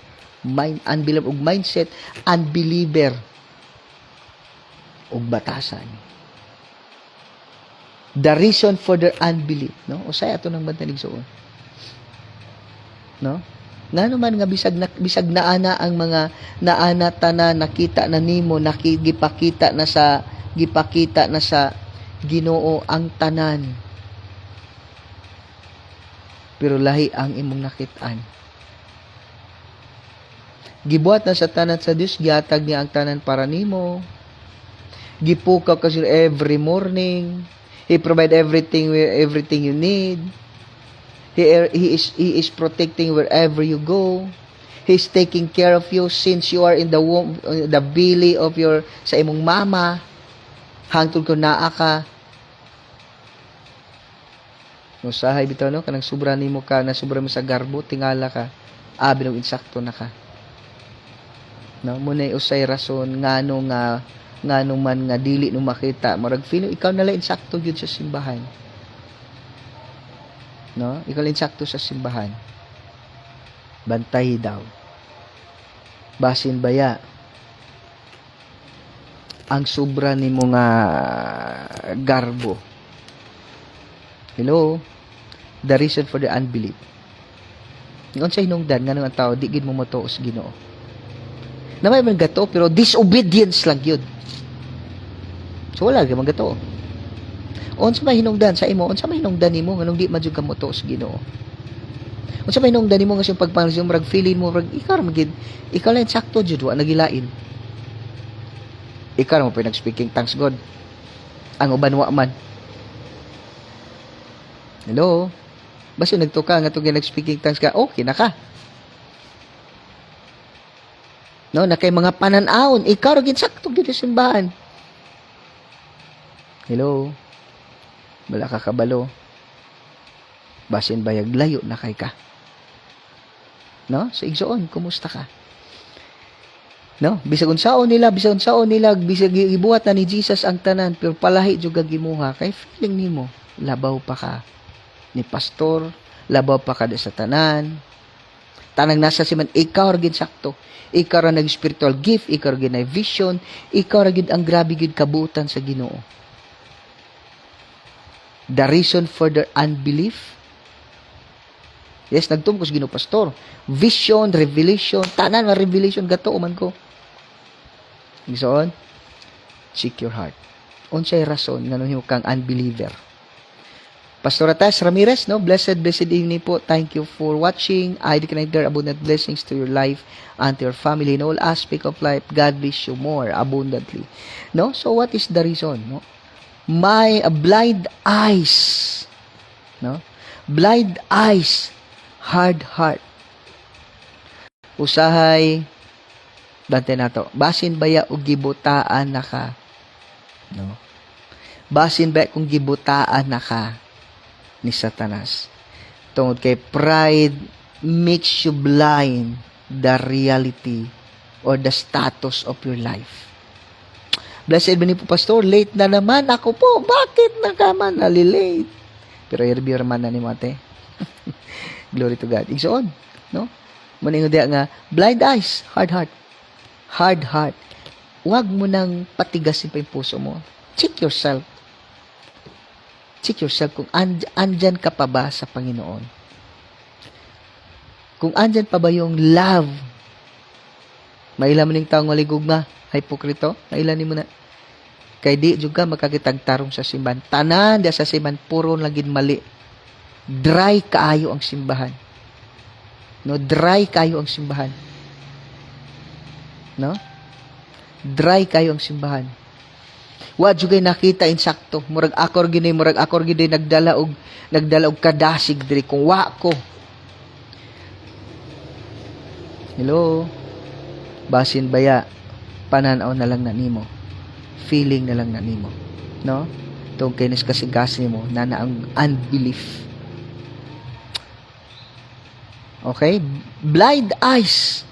Unbeliever ug mindset, unbeliever ug batasan. The reason for their unbelief, no? Usay ato nang bantanig suon. No? Ngano man nga bisag naana ang mga naana tanan nakita na nimo, gipakita na sa Ginoo ang tanan. Pero lahi ang imong nakitaan. Gibuhat na sa tanan sa Dios, gihatag niya ang tanan para nimo. Gipukaw ka every morning. He provide everything you need. He is protecting wherever you go. He's taking care of you since you are in the womb, the belly of sa imong mama. Hangtod ko naa ka. No sahay bitaw no kanang sobra nimo ka na sobra mo sa garbo, tingala ka. Abi no insakto na ka. No mo na usay rason ngano man nga dili no makita, marag feel ikaw na lang insakto gyud sa simbahan. No? Ikaw insakto sa simbahan. Bantay daw. Basin baya. Ang sobra nimo nga garbo. Hello? The reason for the unbelief. Ngon sa hinungdan nga ang tao di gid mo matuo sa Ginoo. Na may man gato pero disobedience lang yun. So wala gyud man gato. Unsa may hinungdan sa imo? Unsa may hinungdan nimo nganong di man jud ka motuo sa Ginoo? Unsa may hinungdan nimo nga siyang pagpangalisyon murag feeling mo murag ikaw magid ikaw lang sakto jud wa nagilain. Ikaw mo pinag speaking thanks God. Ang uban wa man. Hello? Basta nagtuka nga to nag speaking thanks ka, okay na ka. No, na kay mga pananaon, ikaw ra gid sakto gid sa simbahan. Hello? Wala ka kabalo. Basin bayag layo na kay ka. No? Sa igsoon, kumusta ka? No? Bisag unsaon nila, bisag ibuhat na ni Jesus ang tanan, pero palahi jud gimuha kay feeling nimo, labaw pa ka ni pastor, labaw pa ka sa tanan. Tanang nasa siman ikaw ra gid sakto. Ikaw ra nag spiritual gift, ikaw ra gid na vision, ikaw ra gid ang grabe gid kabutan sa Ginoo. The reason for their unbelief. Yes, nagtumko sa Ginoo pastor. Vision, revelation, tanan nga revelation gato man ko. Igsoon, check your heart. Unsay rason nganong kang unbeliever? Pastor Atas Ramirez, no? Blessed evening po. Thank you for watching. I declare abundant blessings to your life and to your family in all aspect of life. God bless you more abundantly. No? So what is the reason, no? my blind eyes, no? Blind eyes, hard heart. Usahay, dante nato, basin baya og gibutaan na ka, no? Basin baya kung gibutaan na ka ni Satanas. Tungod kay pride makes you blind the reality or the status of your life. Blessed ba ni po, Pastor? Late na naman ako po. Bakit na ka man nalilate? Pero earlier man na ni Mate. Glory to God. Igsoon, no? Maningo diya nga, blind eyes, hard heart. Hard heart. Huwag mo nang patigasin pa yung puso mo. Check yourself. Check yourself kung andyan ka pa ba sa Panginoon. Kung andyan pa ba yung love. Mailan mo ning taong maligugma, hipokrito, mailan mo na. Kay di juga makakitagtarong sa simbahan. Tanan dia sa simbahan puro lagin mali. Dry kaayo ang simbahan. No, dry kayo ang simbahan. No? Dry kayo ang simbahan. Wa jugay nakita insakto. Murag akor gini nagdala og kadasig diri kung wa ko. Hello. Basin baya pananaw na lang na nimo. Feeling na lang na nimo, no? Tong kinis kasing-kasing mo na ang unbelief. Okay? Blind eyes,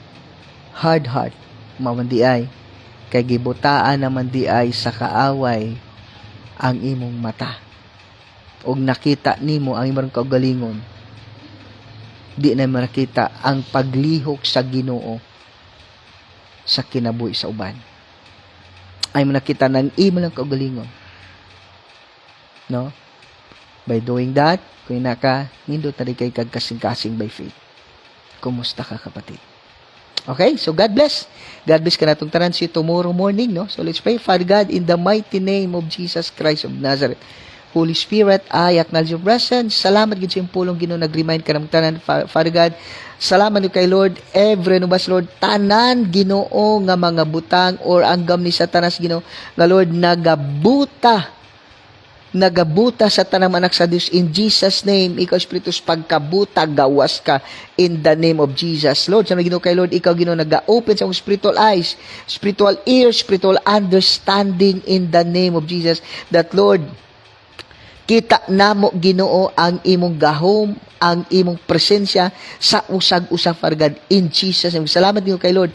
hard heart. Mamandi ay kay gibutaan naman di ay sa kaaway ang imong mata. Og nakita nimo ang imong kaugalingon. Di na makita ang paglihok sa Ginoo sa kinabuhi sa uban. Ay mo nakita ng imo lang kaugalingon. No? By doing that, kung naka, nindot na kay kasing-kasing by faith. Kumusta ka, kapatid? Okay? So, God bless. God bless ka na itong tanan si tomorrow morning, no? So, let's pray. Father God, in the mighty name of Jesus Christ of Nazareth, Holy Spirit, I acknowledge your presence. Salamat gid sa iyong pulong Ginoo, nag-remind ka ng tanan, Father God. Salamat kay Lord, every nubas Lord, tanan Ginoo nga mga butang or anggam ni Satanas Ginoo, nga Lord nagabuta sa tanang anak sa Dios in Jesus name. Ikaw Espiritus pagkabuta gawas ka in the name of Jesus. Lord, sa Ginoo kay Lord, ikaw Ginoo naga-open sa akong spiritual eyes, spiritual ears, spiritual understanding in the name of Jesus, that Lord kita namo Ginoo ang imong gahom, ang imong presensya sa usag-usag Father God in Jesus name. Salamat Ginoo kay Lord.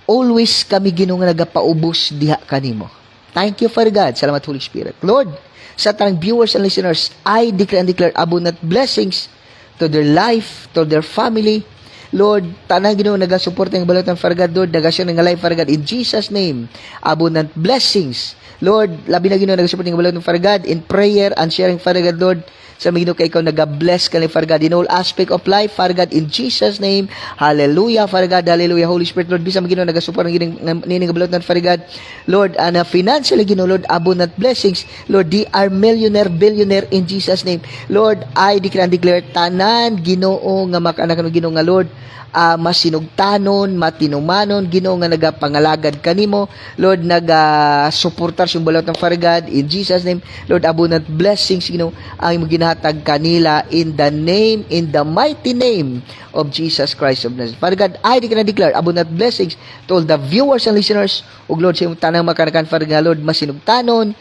Always kami Ginoo nga nagapaubos diha kanimo. Thank you Father God. Salamat Holy Spirit. Lord, sa tanang viewers and listeners, I declare abundant blessings to their life, to their family. Lord, tanang Ginoo nagasuporta ng balot ng Father God, Lord, nagasyon ng life Father God in Jesus name. Abundant blessings. Lord, labi na Ginoo nagasupport ng balot ng Father God in prayer and sharing Father God, Lord. Sa Ginoo kay ikaw nag-bless ka ni Father God in all aspect of life, Father God, in Jesus name. Hallelujah, Father God. Hallelujah, Holy Spirit, Lord. Bisa Ginoo nagasupport ng nining balot ng Father God, Lord, and financially Ginoo, Lord, abundant blessings. Lord, they are millionaire, billionaire in Jesus name. Lord, I declare tanan Ginoo nga makanak ng Ginoo nga Lord, masinugtanon, matinumanon, Ginoo nga nagapangalagad kanimo, Lord, nagasuportar sa balot ng Father God in Jesus name. Lord, abundant blessings Ginoo ang imong ginahatag kanila in the mighty name of Jesus Christ of Nazareth. Father God, I declare abundant blessings to all the viewers and listeners, ug Lord, sa imong tanang makanakan Father God, Lord, masinugtanon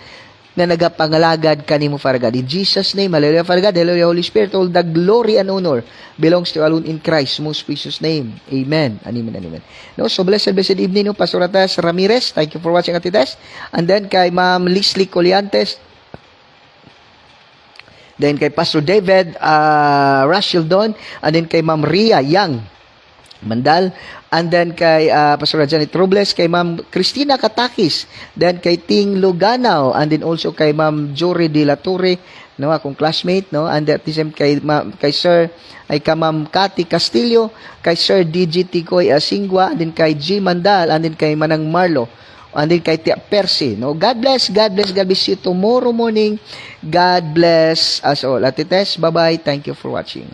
na nagapangalagad kanimo Father God. In Jesus name, hallelujah Father God, hallelujah Holy Spirit, all the glory and honor belongs to alone in Christ's most precious name. Amen. Amen. Amen. No, so blessed evening, no, Pastor Atas Ramirez. Thank you for watching Atites. And then kay Ma'am Leslie Coliantes. Then kay Pastor David Rachel Don. And then kay Ma'am Ria Yang Mandal. And then kay Pastor Janet Robles, kay Ma'am Cristina Katakis, then kay Ting Luganaw, and then also kay Ma'am Jory De La Torre, no, akong classmate, no, and at the same kay Sir ay ka Ma'am Cathy Castillo, kay Sir DJ Ticoy Asingwa, and then kay G Mandal, and then kay Manang Marlo, and then kay Tia Percy, no. God bless you tomorrow morning. God bless us all. Atites, bye-bye. Thank you for watching.